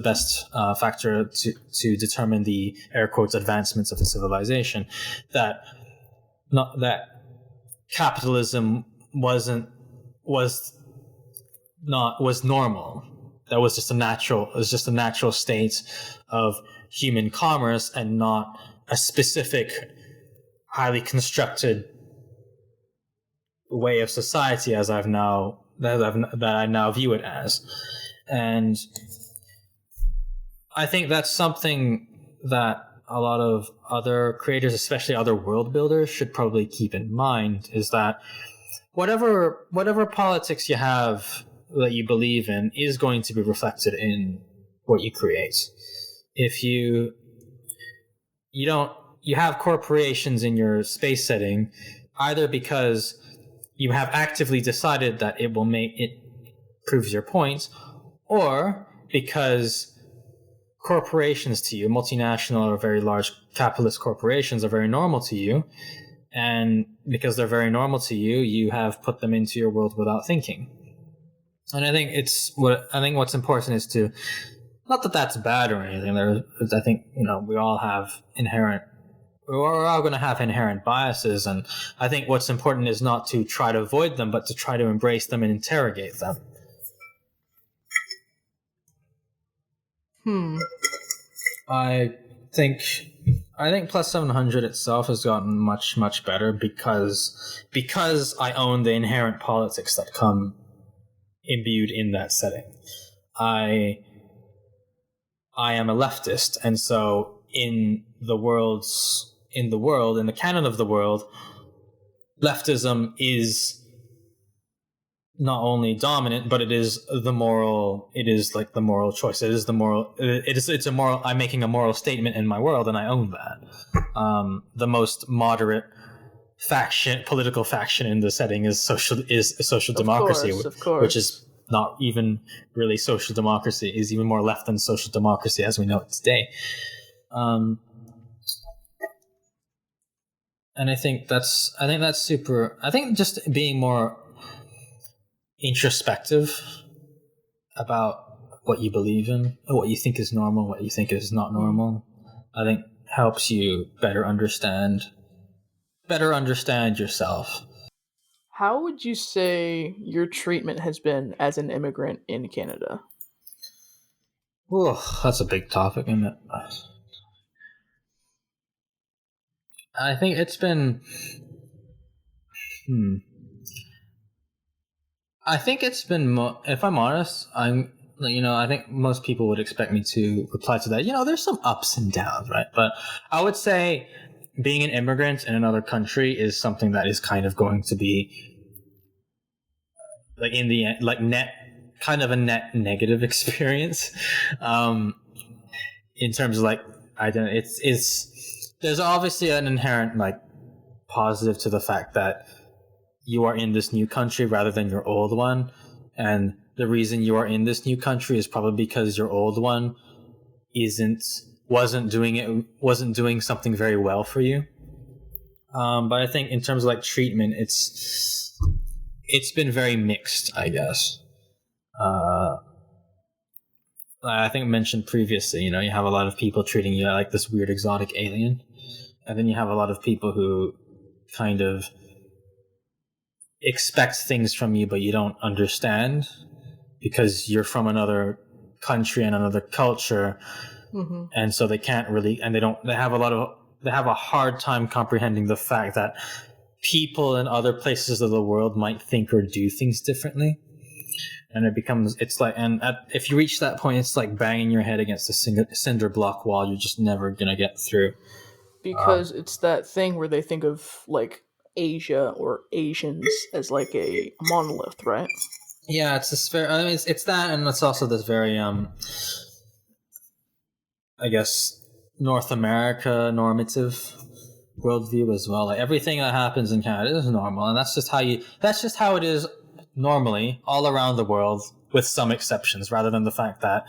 best factor to determine the, air quotes, advancements of a civilization. That capitalism was normal. That was just a natural state of human commerce, and not a specific, highly constructed way of society as I now view it as. And I think that's something that a lot of other creators, especially other world builders, should probably keep in mind, is that whatever politics you have that you believe in is going to be reflected in what you create. If you have corporations in your space setting, either because you have actively decided that it proves your point, or because corporations to you, multinational or very large capitalist corporations, are very normal to you, and because they're very normal to you, you have put them into your world without thinking. And I think what's important is to, not that that's bad or anything. I think we're all going to have inherent biases, and I think what's important is not to try to avoid them, but to try to embrace them and interrogate them. I think Plus 700 itself has gotten much, much better because I own the inherent politics that come imbued in that setting. I am a leftist, and so in the canon of the world, leftism is not only dominant, but it is the moral choice. I'm making a moral statement in my world, and I own that. The most moderate political faction in the setting is social democracy, of course. Which is not even really social democracy, is even more left than social democracy as we know it today. And I think that's super. I think just being more introspective about what you believe in, what you think is normal, what you think is not normal, I think helps you better understand yourself. How would you say your treatment has been as an immigrant in Canada? Oh, that's a big topic, isn't it? I think it's been. I think it's been. If I'm honest, I think most people would expect me to reply to that. There's some ups and downs, right? But I would say being an immigrant in another country is something that is kind of going to be like in the end, like kind of a net negative experience. In terms of like, I don't know, it's there's obviously an inherent like positive to the fact that you are in this new country rather than your old one, and the reason you are in this new country is probably because your old one wasn't doing something very well for you. But I think in terms of like treatment, it's been very mixed, I guess. I think I mentioned previously, you have a lot of people treating you like this weird exotic alien, and then you have a lot of people who kind of expect things from you, but you don't understand because you're from another country and another culture, and so they can't really, and they have a hard time comprehending the fact that people in other places of the world might think or do things differently. And if you reach that point, it's like banging your head against a cinder block wall. You're just never gonna get through. Because it's that thing where they think of like Asia or Asians as like a monolith, right? Yeah, it's this very. I mean, it's that, and it's also this very, I guess, North America normative worldview as well. Like everything that happens in Canada is normal, and that's just how it is normally all around the world, with some exceptions. Rather than the fact that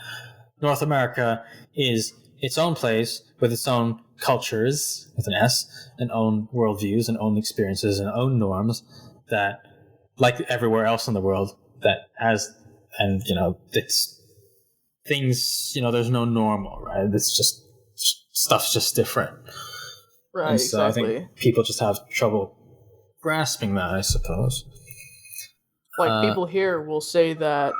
North America is its own place with its own cultures with an S, and own worldviews, and own experiences, and own norms that, like everywhere else in the world, that has, and it's things. There's no normal, right? It's just stuff's just different. Right, and so exactly. I think people just have trouble grasping that, I suppose. Like, people here will say that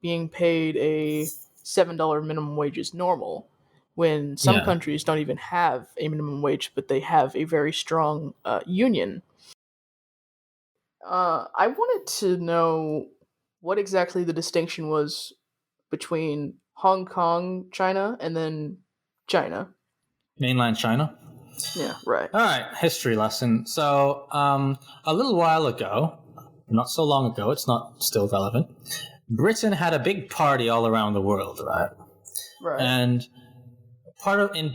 being paid a $7 minimum wage is normal, when some countries don't even have a minimum wage, but they have a very strong union. I wanted to know what exactly the distinction was between Hong Kong, China, and then China. Mainland China? Yeah, right. All right, history lesson. So, a little while ago, not so long ago, it's not still relevant, Britain had a big party all around the world, right? Right. And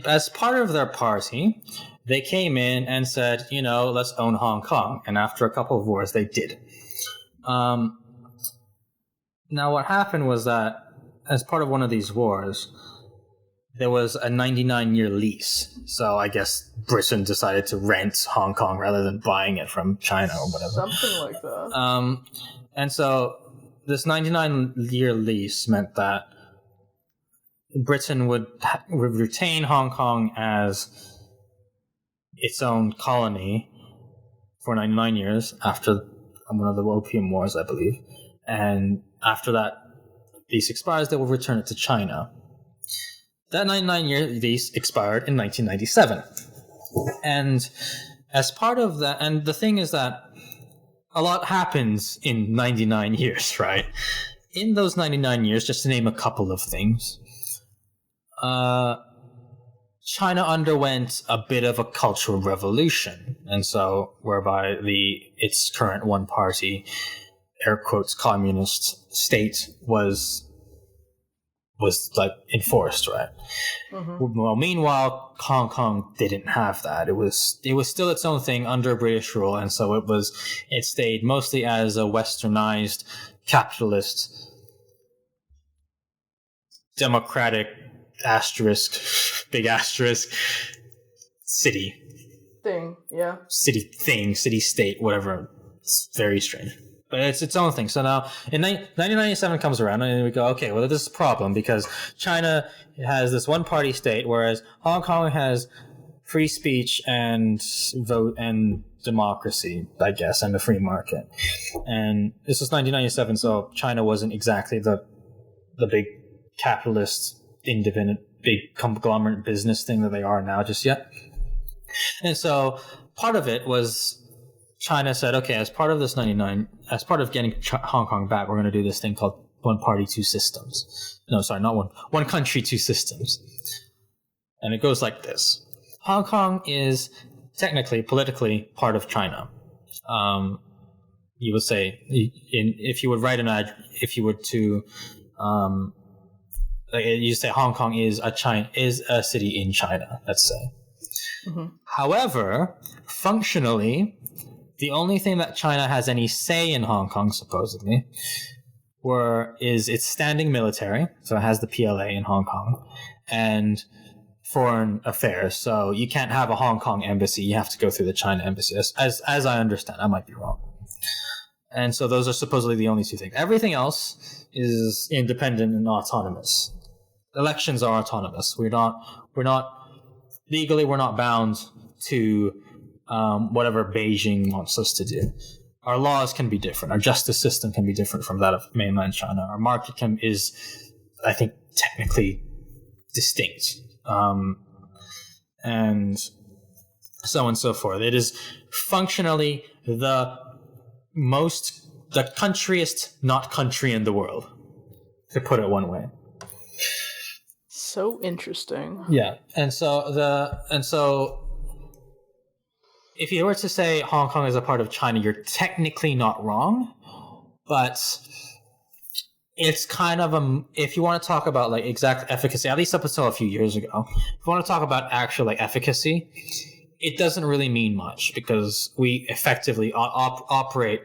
as part of their party, they came in and said, let's own Hong Kong. And after a couple of wars, they did. Now, what happened was that as part of one of these wars, there was a 99-year lease. So I guess Britain decided to rent Hong Kong rather than buying it from China or whatever. Something like that. And so this 99-year lease meant that Britain would retain Hong Kong as its own colony for 99 years after one of the Opium Wars, I believe. And after that lease expires, they will return it to China. That 99-year lease expired in 1997. And as part of that, and the thing is that a lot happens in 99 years, right? In those 99 years, just to name a couple of things, China underwent a bit of a cultural revolution, and so whereby its current one-party, air quotes, communist state was like enforced, right? Well, meanwhile, Hong Kong didn't have that. It was still its own thing under British rule, and so it stayed mostly as a westernized, capitalist, democratic big asterisk city state, whatever. It's very strange, but it's its own thing. So now in 1997 comes around, and we go, okay, well, this is a problem because China has this one party state, whereas Hong Kong has free speech and vote and democracy, I guess, and the free market. And this was 1997, so China wasn't exactly the big capitalist, independent, big conglomerate business thing that they are now just yet. And so part of it was China said, okay, as part of this 99, as part of getting Hong Kong back, we're going to do this thing called one party, two systems. No, sorry, not one country, two systems. And it goes like this. Hong Kong is technically, politically, part of China. You would say, if you would write if you were to, you say Hong Kong is a city in China, let's say. Mm-hmm. However, functionally, the only thing that China has any say in Hong Kong, supposedly, is its standing military. So it has the PLA in Hong Kong, and foreign affairs. So you can't have a Hong Kong embassy. You have to go through the China embassy, as I understand. I might be wrong. And so those are supposedly the only two things. Everything else is independent and autonomous. Elections are autonomous. We're not legally, we're not bound to whatever Beijing wants us to do. Our laws can be different. Our justice system can be different from that of mainland China. Our market is, I think, technically distinct. And so on and so forth. It is functionally the countryest not country in the world, to put it one way. So interesting. Yeah. And so if you were to say Hong Kong is a part of China, you're technically not wrong, but it's kind of if you want to talk about like exact efficacy, at least up until a few years ago, if you want to talk about actual like efficacy, it doesn't really mean much, because we effectively operate.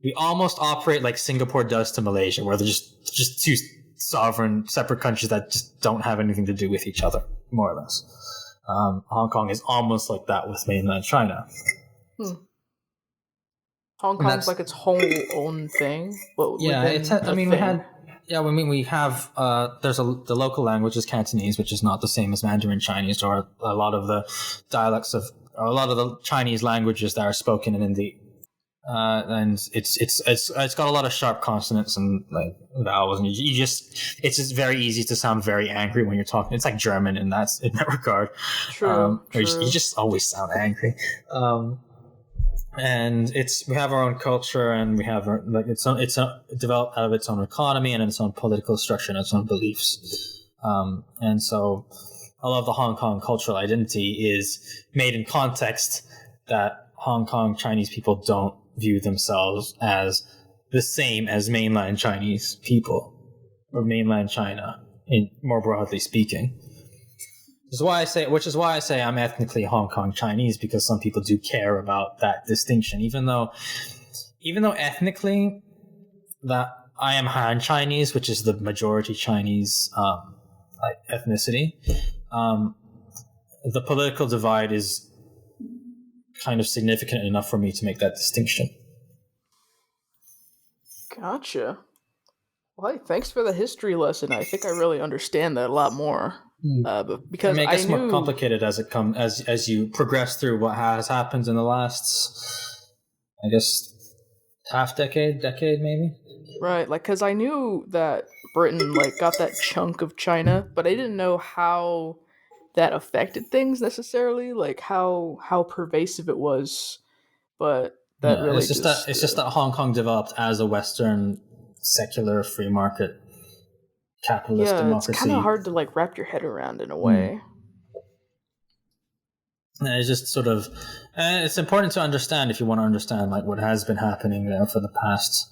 We almost operate like Singapore does to Malaysia, where they're just two sovereign, separate countries that just don't have anything to do with each other, more or less. Hong Kong is almost like that with mainland China. Hong Kong's like its whole own thing. But yeah, we have. The local language is Cantonese, which is not the same as Mandarin Chinese, or a lot of the dialects of, or a lot of the Chinese languages that are spoken in the. And it's got a lot of sharp consonants and like vowels, and it's just very easy to sound very angry when you're talking. It's like German in that regard. True. You just always sound angry. And we have our own culture, and we have it's developed out of its own economy and its own political structure and its own beliefs. And so a lot of the Hong Kong cultural identity is made in context that Hong Kong Chinese people don't view themselves as the same as mainland Chinese people, or mainland China, more broadly speaking. Which is why I say I'm ethnically Hong Kong Chinese, because some people do care about that distinction, even though ethnically that I am Han Chinese, which is the majority Chinese ethnicity. The political divide is kind of significant enough for me to make that distinction. Gotcha. Well, thanks for the history lesson. I think I really understand that a lot more. But because it gets more complicated as you progress through what has happened in the last, I guess, half decade maybe. Right, like, because I knew that Britain got that chunk of China, but I didn't know how that affected things necessarily, like how pervasive it was. But that really it's just that Hong Kong developed as a Western secular free market capitalist democracy. It's kind of hard to wrap your head around in a way. And it's just sort of, it's important to understand if you want to understand what has been happening there for the past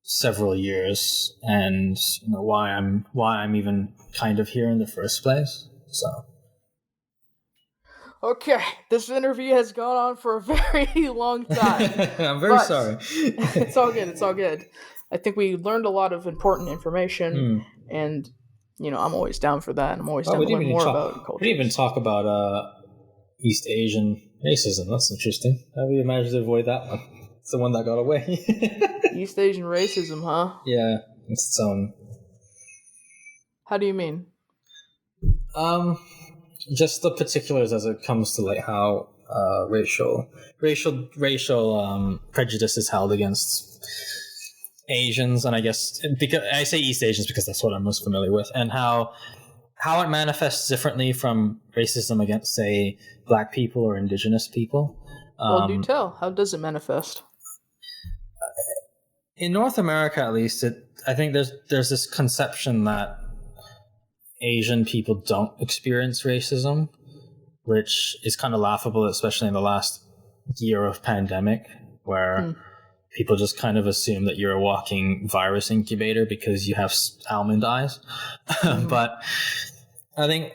several years, and why I'm even kind of here in the first place. So. Okay, this interview has gone on for a very long time. I'm very sorry. It's all good. It's all good. I think we learned a lot of important information, and I'm always down for that. I'm always down to learn more about culture. We didn't even talk about East Asian racism. That's interesting. How do you manage to avoid that one? It's the one that got away. East Asian racism, huh? Yeah, it's its own. How do you mean? Just the particulars as it comes to how racial prejudice is held against Asians, and I guess because I say East Asians because that's what I'm most familiar with, and how how it manifests differently from racism against, say, black people or indigenous people. Well, do tell. How does it manifest? In North America, at least, I think there's this conception that Asian people don't experience racism, which is kind of laughable, especially in the last year of pandemic, where people just kind of assume that you're a walking virus incubator because you have almond eyes. But I think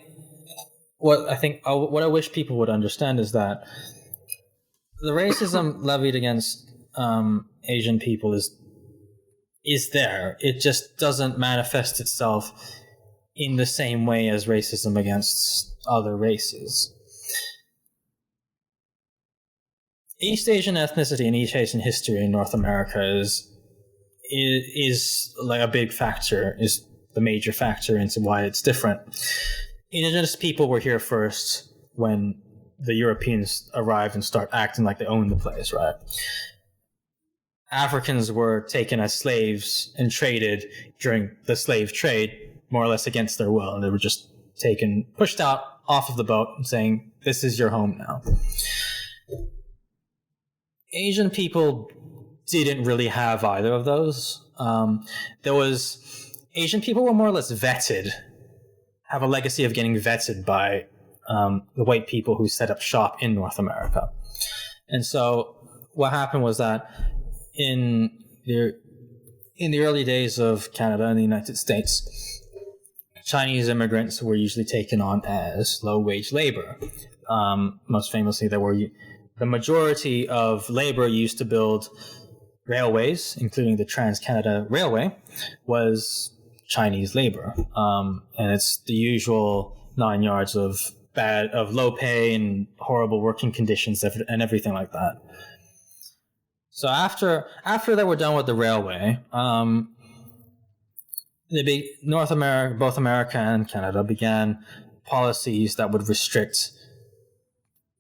what I wish people would understand is that the racism levied against Asian people is there. It just doesn't manifest itself in the same way as racism against other races. East Asian ethnicity and East Asian history in North America is like a big factor, is the major factor into why it's different. Indigenous people were here first when the Europeans arrived and start acting like they owned the place, right? Africans were taken as slaves and traded during the slave trade, more or less against their will, and they were just pushed out off of the boat and saying, "This is your home now." Asian people didn't really have either of those. Asian people were more or less vetted, have a legacy of getting vetted by the white people who set up shop in North America. And so what happened was that in the early days of Canada and the United States, Chinese immigrants were usually taken on as low-wage labor. Most famously, the majority of labor used to build railways, including the Trans-Canada Railway, was Chinese labor. And it's the usual 9 yards of low pay and horrible working conditions and everything like that. So after they were done with the railway, both America and Canada began policies that would restrict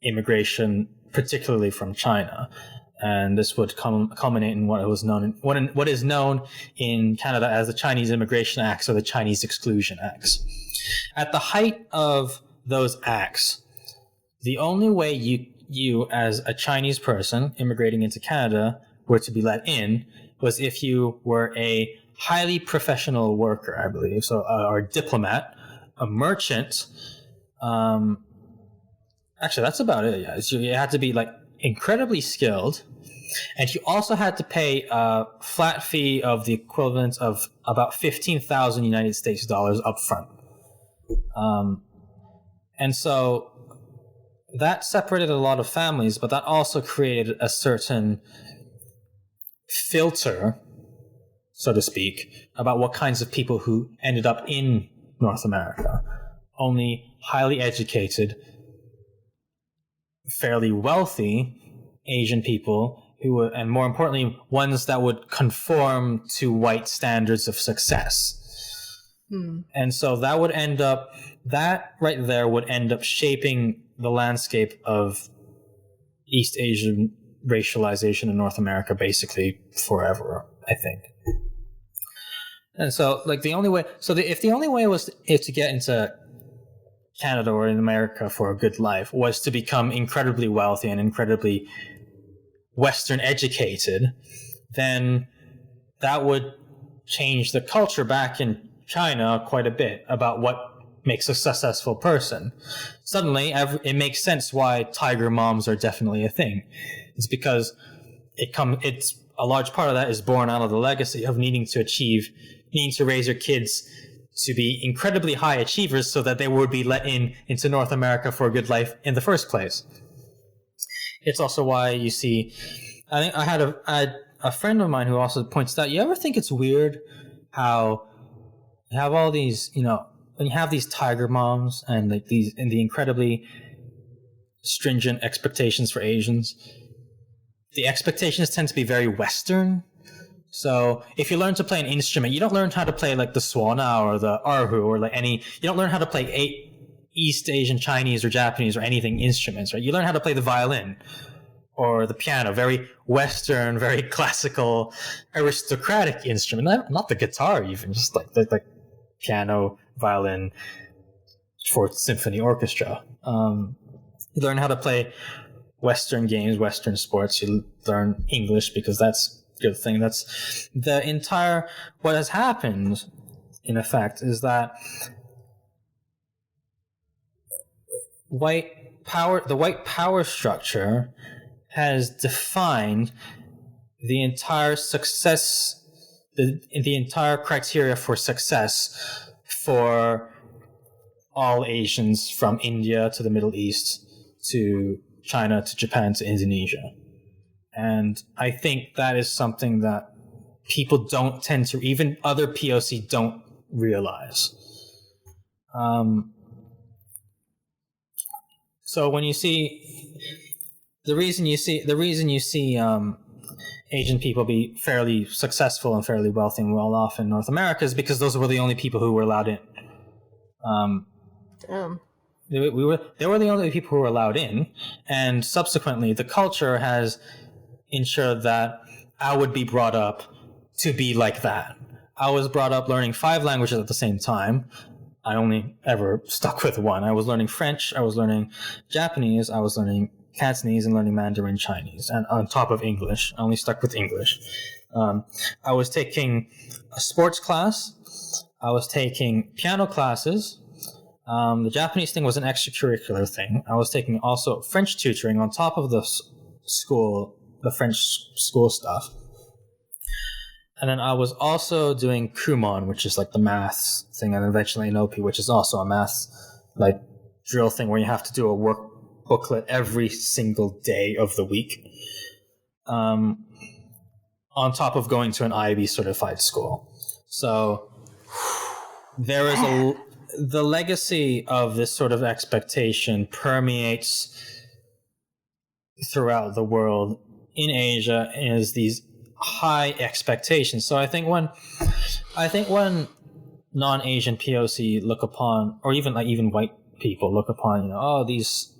immigration, particularly from China, and this would culminate in what is known in Canada as the Chinese Immigration Acts or the Chinese Exclusion Acts. At the height of those acts, the only way you as a Chinese person immigrating into Canada were to be let in was if you were a highly professional worker, I believe, so or a diplomat, a merchant. Actually, that's about it. Yeah, so you had to be like incredibly skilled, and you also had to pay a flat fee of the equivalent of about 15,000 United States dollars upfront. And so that separated a lot of families, but that also created a certain filter, so to speak, about what kinds of people who ended up in North America. Only highly educated, fairly wealthy Asian people who, and more importantly, ones that would conform to white standards of success. And so that right there would end up shaping the landscape of East Asian racialization in North America basically forever, I think. And so, like, if the only way was to get into Canada or in America for a good life was to become incredibly wealthy and incredibly Western educated, then that would change the culture back in China quite a bit about what makes a successful person. Suddenly, it makes sense why tiger moms are definitely a thing. It's because it's a large part of that is born out of the legacy of needing to raise your kids to be incredibly high achievers so that they would be let into North America for a good life in the first place. It's also why you see, I think I had a friend of mine who also points out, you ever think it's weird how you have all these, when you have these tiger moms and like the incredibly stringent expectations for Asians, the expectations tend to be very Western. So if you learn to play an instrument, you don't learn how to play like the swana or the erhu or you don't learn how to play East Asian, Chinese or Japanese or anything instruments, right? You learn how to play the violin or the piano, very Western, very classical, aristocratic instrument. Not the guitar even, just like piano, violin, for symphony orchestra. You learn how to play Western games, Western sports. You learn English because that's a good thing. That's the entire, what has happened, in effect, is that the white power structure has defined the entire success, the entire criteria for success for all Asians, from India to the Middle East to China to Japan to Indonesia. And I think that is something that people don't tend to, even other POC don't realize. So when you see, the reason you see Asian people be fairly successful and fairly wealthy and well off in North America is because those were the only people who were allowed in. Damn. They were the only people who were allowed in, and subsequently the culture has ensured that I would be brought up to be like that. I was brought up learning 5 languages at the same time. I only ever stuck with one. I was learning French, I was learning Japanese, I was learning Cantonese, and learning Mandarin Chinese, and on top of English. I only stuck with English. I was taking a sports class. I was taking piano classes. The Japanese thing was an extracurricular thing. I was taking also French tutoring on top of the French school stuff. And then I was also doing Kumon, which is like the maths thing, and eventually NOP, which is also a maths like drill thing where you have to do a work booklet every single day of the week. On top of going to an IB certified school. So there is the legacy of this sort of expectation permeates throughout the world. In Asia is these high expectations. So I think when non-Asian POC look upon, or even white people look upon, oh, these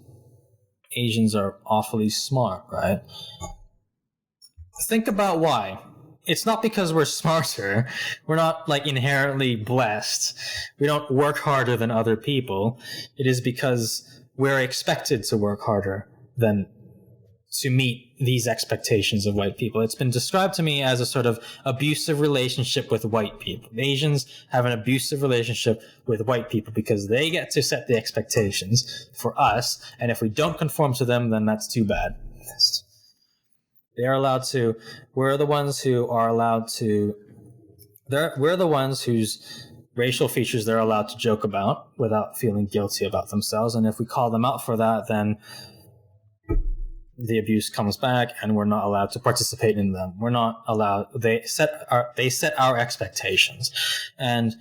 Asians are awfully smart, right? Think about why. It's not because we're smarter. We're not like inherently blessed. We don't work harder than other people. It is because we're expected to work harder than to meet these expectations of white people. It's been described to me as a sort of abusive relationship with white people. Asians have an abusive relationship with white people because they get to set the expectations for us, and if we don't conform to them, then that's too bad. They're allowed to, we're the ones who are allowed to, we're the ones whose racial features they're allowed to joke about without feeling guilty about themselves, and if we call them out for that, then the abuse comes back and we're not allowed to participate in them. We're not allowed, they set our expectations. And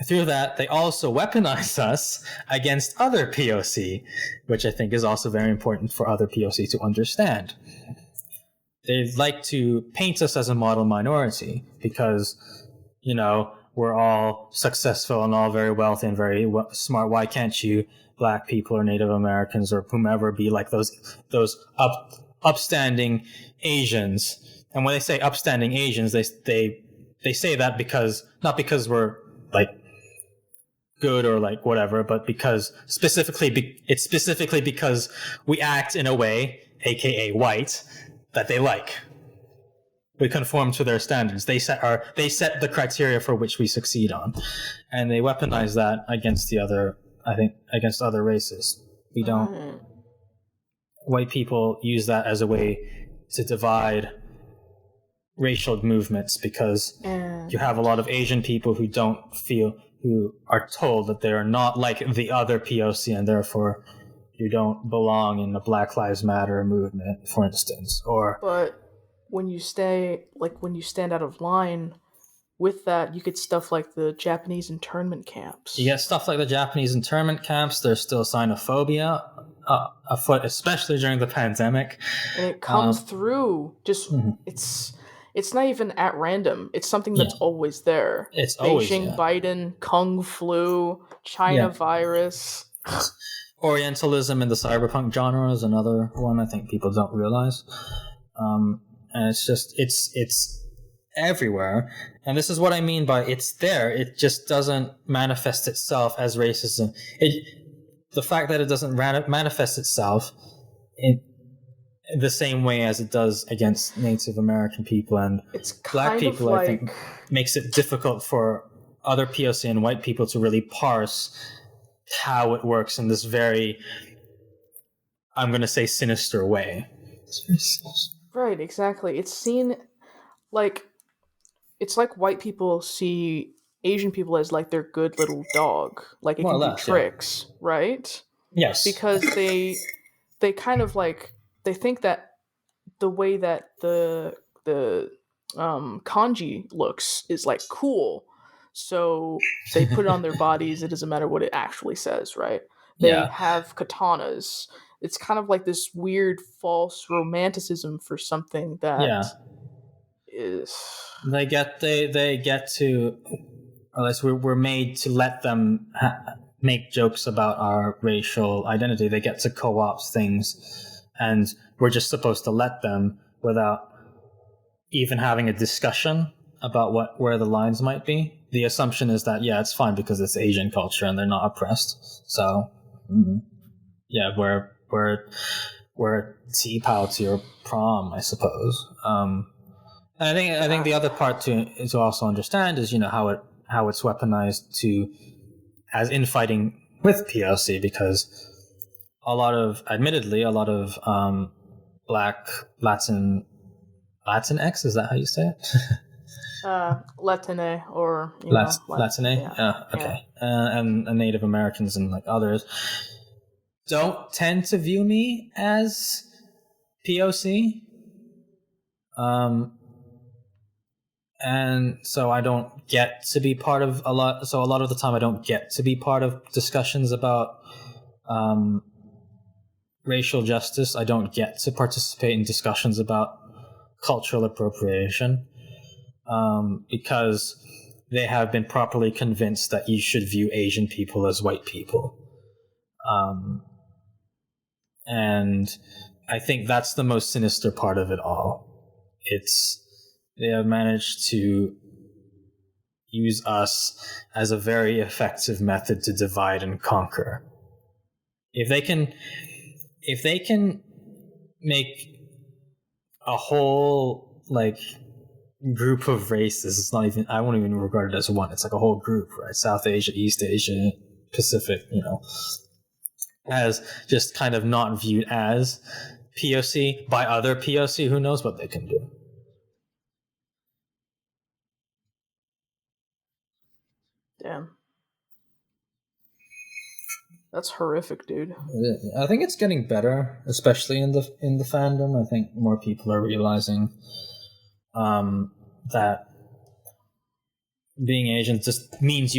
through that, they also weaponize us against other POC, which I think is also very important for other POC to understand. They like to paint us as a model minority because, we're all successful and all very wealthy and very smart. Why can't you Black people or Native Americans or whomever be like those upstanding Asians? And when they say upstanding Asians, they say that because not because we're like good or like whatever, but because it's specifically because we act in a way, aka white, that they like. We conform to their standards. They set the criteria for which we succeed on, and they weaponize that against against other races. We don't. White people use that as a way to divide racial movements because you have a lot of Asian people who who are told that they are not like the other POC, and therefore you don't belong in the Black Lives Matter movement, for instance. But when you stand out of line with that, you get stuff like the Japanese internment camps. You get stuff like the Japanese internment camps. There's still xenophobia afoot, especially during the pandemic. And it comes through. Just it's not even at random. It's something that's always there. It's Beijing Biden, Kung Flu, China virus. Orientalism in the cyberpunk genre is another one I think people don't realize. And it's just everywhere. And this is what I mean by it's there. It just doesn't manifest itself as racism. The fact that it doesn't manifest itself in the same way as it does against Native American people and It's black kind people, of like, I think, makes it difficult for other POC and white people to really parse how it works in this very, I'm going to say, sinister way. right, exactly. It's seen like, it's like white people see Asian people as like their good little dog, like it More or can do less, yeah. tricks, right? Yes. Because they kind of like, they think that the way that the kanji looks is like cool, so they put it on their bodies. It doesn't matter what it actually says, right? They Yeah. have katanas. It's kind of like this weird false romanticism for something that Yeah. is They get to, or at least we're made to let them make jokes about our racial identity. They get to co-opt things, and we're just supposed to let them without even having a discussion about where the lines might be. The assumption is that, yeah, it's fine because it's Asian culture and they're not oppressed. So, yeah, we're tea-pow to your prom, I suppose. I think the other part to also understand is, you know, how it's weaponized as infighting with POC, because admittedly a lot of black Latinx, is that how you say it? Latine or Latine? yeah. Okay. And Native Americans and like others don't tend to view me as POC. And so I don't get to be part of a lot of the time I don't get to be part of discussions about racial justice. I don't get to participate in discussions about cultural appropriation, because they have been properly convinced that you should view Asian people as white people. And I think that's the most sinister part of it all. They have managed to use us as a very effective method to divide and conquer. If they can make a whole like group of races, it's not even, I won't even regard it as one. It's like a whole group, right? South Asia, East Asia, Pacific, you know, as just kind of not viewed as POC by other POC. Who knows what they can do? Damn. That's horrific, dude. I think it's getting better, especially in the fandom. I think more people are realizing that being Asian just means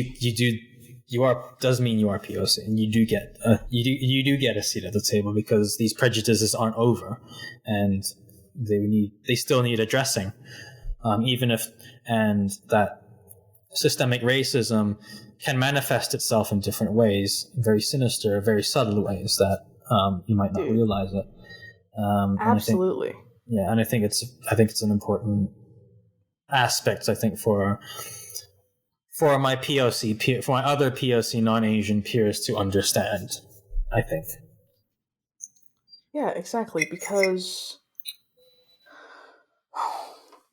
does mean you are POC, and you do get a seat at the table, because these prejudices aren't over, and they still need addressing, and that systemic racism can manifest itself in different ways, very sinister, very subtle ways that you might not realize it. Absolutely. And I think it's an important aspect, I think, for my POC for my other POC non-Asian peers to understand, I think. Yeah, exactly, because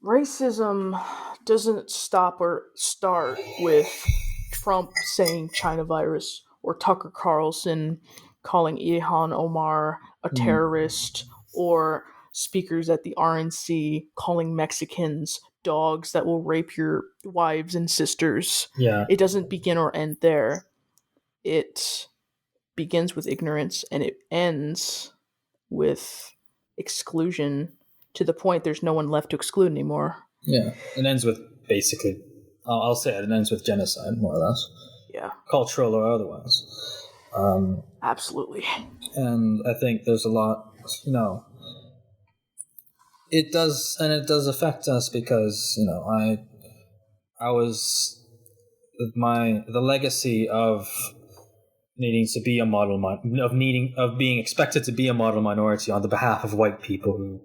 racism doesn't stop or start with Trump saying China virus or Tucker Carlson calling Ilhan Omar a terrorist, or speakers at the RNC calling Mexicans dogs that will rape your wives and sisters. Yeah. It doesn't begin or end there. It begins with ignorance and it ends with exclusion, to the point there's no one left to exclude anymore. Yeah. It ends with basically, I'll say it ends with genocide, more or less. Yeah. Cultural or otherwise. Absolutely. And I think there's a lot, you know, it does affect us, because, you know, I was the legacy of needing to be a model of being expected to be a model minority on the behalf of white people who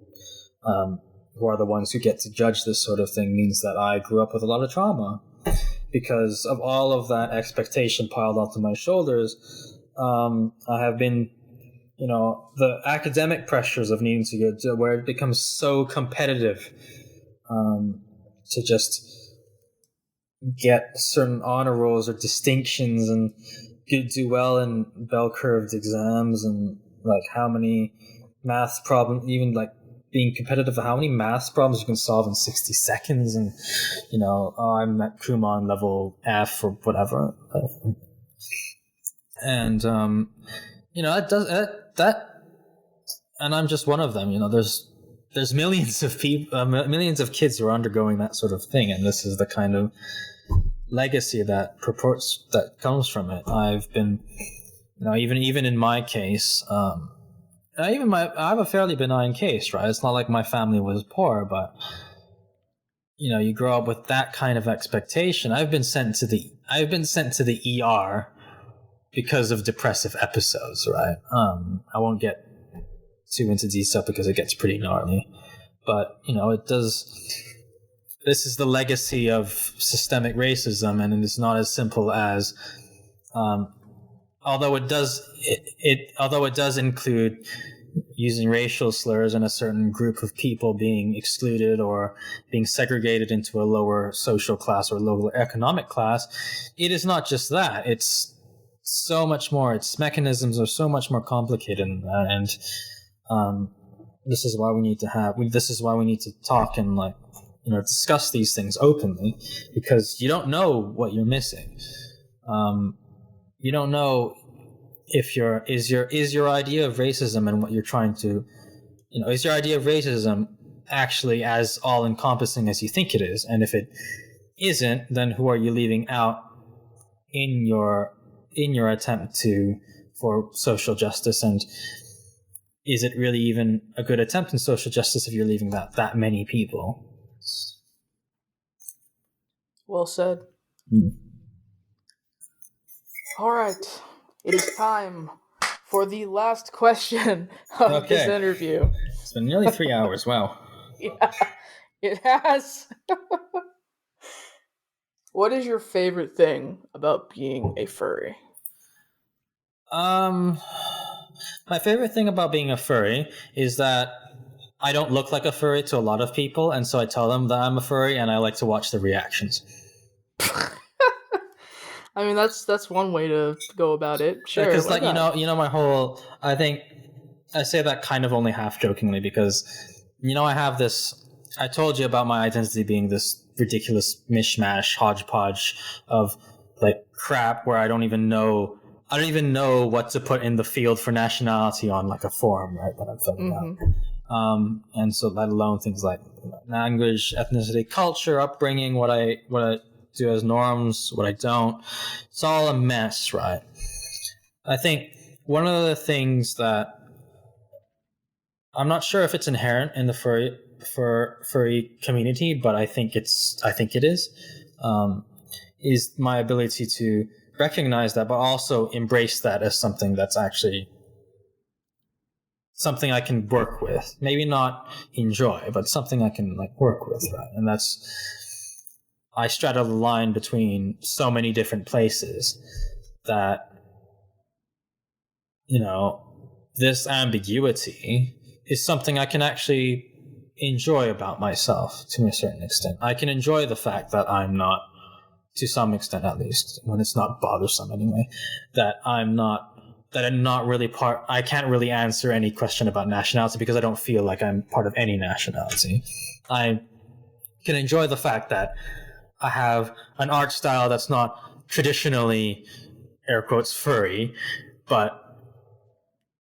who are the ones who get to judge this sort of thing, means that I grew up with a lot of trauma because of all of that expectation piled onto my shoulders. I have been, the academic pressures of needing to go, where it becomes so competitive to just get certain honor rolls or distinctions and do well in bell curved exams, and like how many math problems, even like being competitive for how many math problems you can solve in 60 seconds, and I'm at Kumon level F or whatever, and that does that, and I'm just one of them. There's millions of people, millions of kids who are undergoing that sort of thing, and this is the kind of legacy that comes from it. I've been, even in my case, I have a fairly benign case, right? It's not like my family was poor, but you grow up with that kind of expectation. I've been sent to the ER because of depressive episodes, right? I won't get too into detail because it gets pretty gnarly, but it does. This is the legacy of systemic racism, and it's not as simple as, although it does include using racial slurs and a certain group of people being excluded or being segregated into a lower social class or lower economic class. It is not just that. It's so much more. Its mechanisms are so much more complicated than that, and this is why we need to talk and discuss these things openly, because you don't know what you're missing. You don't know if is your idea of racism and what you're trying to, is your idea of racism actually as all encompassing as you think it is? And if it isn't, then who are you leaving out in your attempt for social justice? And is it really even a good attempt in social justice if you're leaving that many people? Well said. All right. It is time for the last question of this interview. It's been nearly 3 hours. Wow. Yeah, it has. What is your favorite thing about being a furry? My favorite thing about being a furry is that I don't look like a furry to a lot of people, and so I tell them that I'm a furry, and I like to watch the reactions. I mean, that's one way to go about it. Sure, because my whole. I think I say that kind of only half jokingly because I have this. I told you about my identity being this ridiculous mishmash hodgepodge of like crap where I don't even know what to put in the field for nationality on like a form, right, that I'm filling out. And so let alone things like language, ethnicity, culture, upbringing, what I do as norms, what I don't. It's all a mess, right? I think one of the things that I'm not sure if it's inherent in the furry community, but I think it is my ability to recognize that, but also embrace that as something that's actually something I can work with. Maybe not enjoy, but something I can work with, right? And I straddle the line between so many different places that, this ambiguity is something I can actually enjoy about myself to a certain extent. I can enjoy the fact that I'm not, to some extent at least, when it's not bothersome anyway, that I'm not really I can't really answer any question about nationality because I don't feel like I'm part of any nationality. I can enjoy the fact that I have an art style that's not traditionally, air quotes, furry, but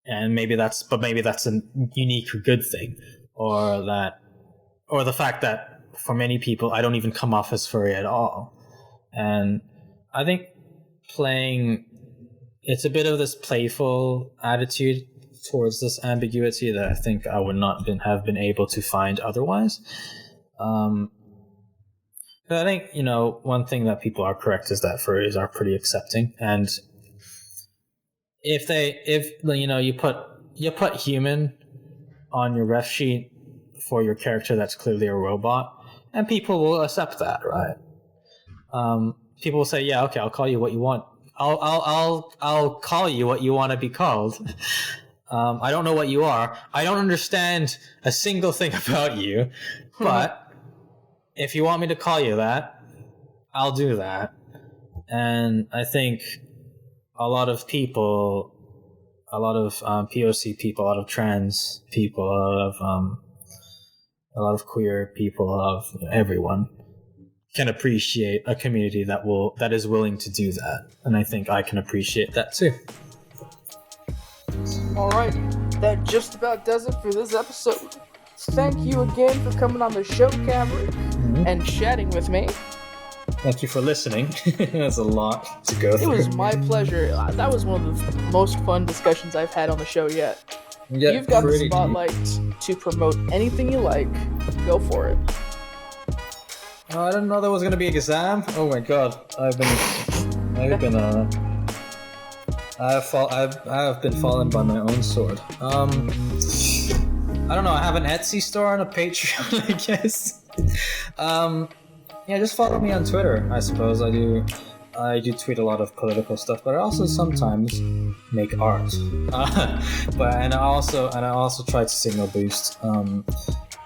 maybe that's a unique or good thing, or the fact that for many people I don't even come off as furry at all. And I think it's a bit of this playful attitude towards this ambiguity that I think I would not have been able to find otherwise. But I think, one thing that people are correct is that furries are pretty accepting. And if you put human on your ref sheet for your character that's clearly a robot, and people will accept that, right? People will say, "Yeah, okay, I'll call you what you want. I'll call you what you want to be called." I don't know what you are. I don't understand a single thing about you, but if you want me to call you that, I'll do that. And I think a lot of people, a lot of POC people, a lot of trans people, a lot of queer people, of everyone can appreciate a community that is willing to do that, and I think I can appreciate that too. Alright, that just about does it for this episode. Thank you again for coming on the show, Kavaeric, and chatting with me. Thank you for listening. That's a lot to go through. It was my pleasure. That was one of the most fun discussions I've had on the show yet. You've got the spotlight to promote anything you like. Go for it. I didn't know there was going to be an exam. Oh my god. I have been fallen by my own sword. I don't know. I have an Etsy store and a Patreon, I guess. Yeah, just follow me on Twitter. I suppose I do tweet a lot of political stuff, but I also sometimes make art. And I also try to signal boost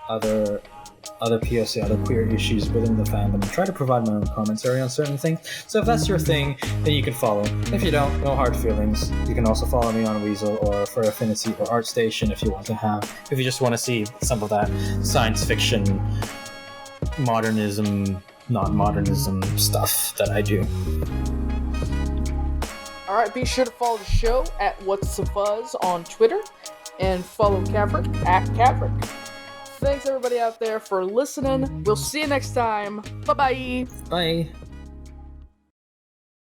other POC, other queer issues within the fandom, and try to provide my own commentary on certain things. So if that's your thing, then you can follow. If you don't, no hard feelings. You can also follow me on Weasel or For Affinity or ArtStation if you just want to see some of that science fiction, modernism, non-modernism stuff that I do. Alright, be sure to follow the show at What's the Fuzz on Twitter, and follow Kavaeric at Kavaeric. Thanks everybody out there for listening. We'll see you next time. Bye-bye. Bye.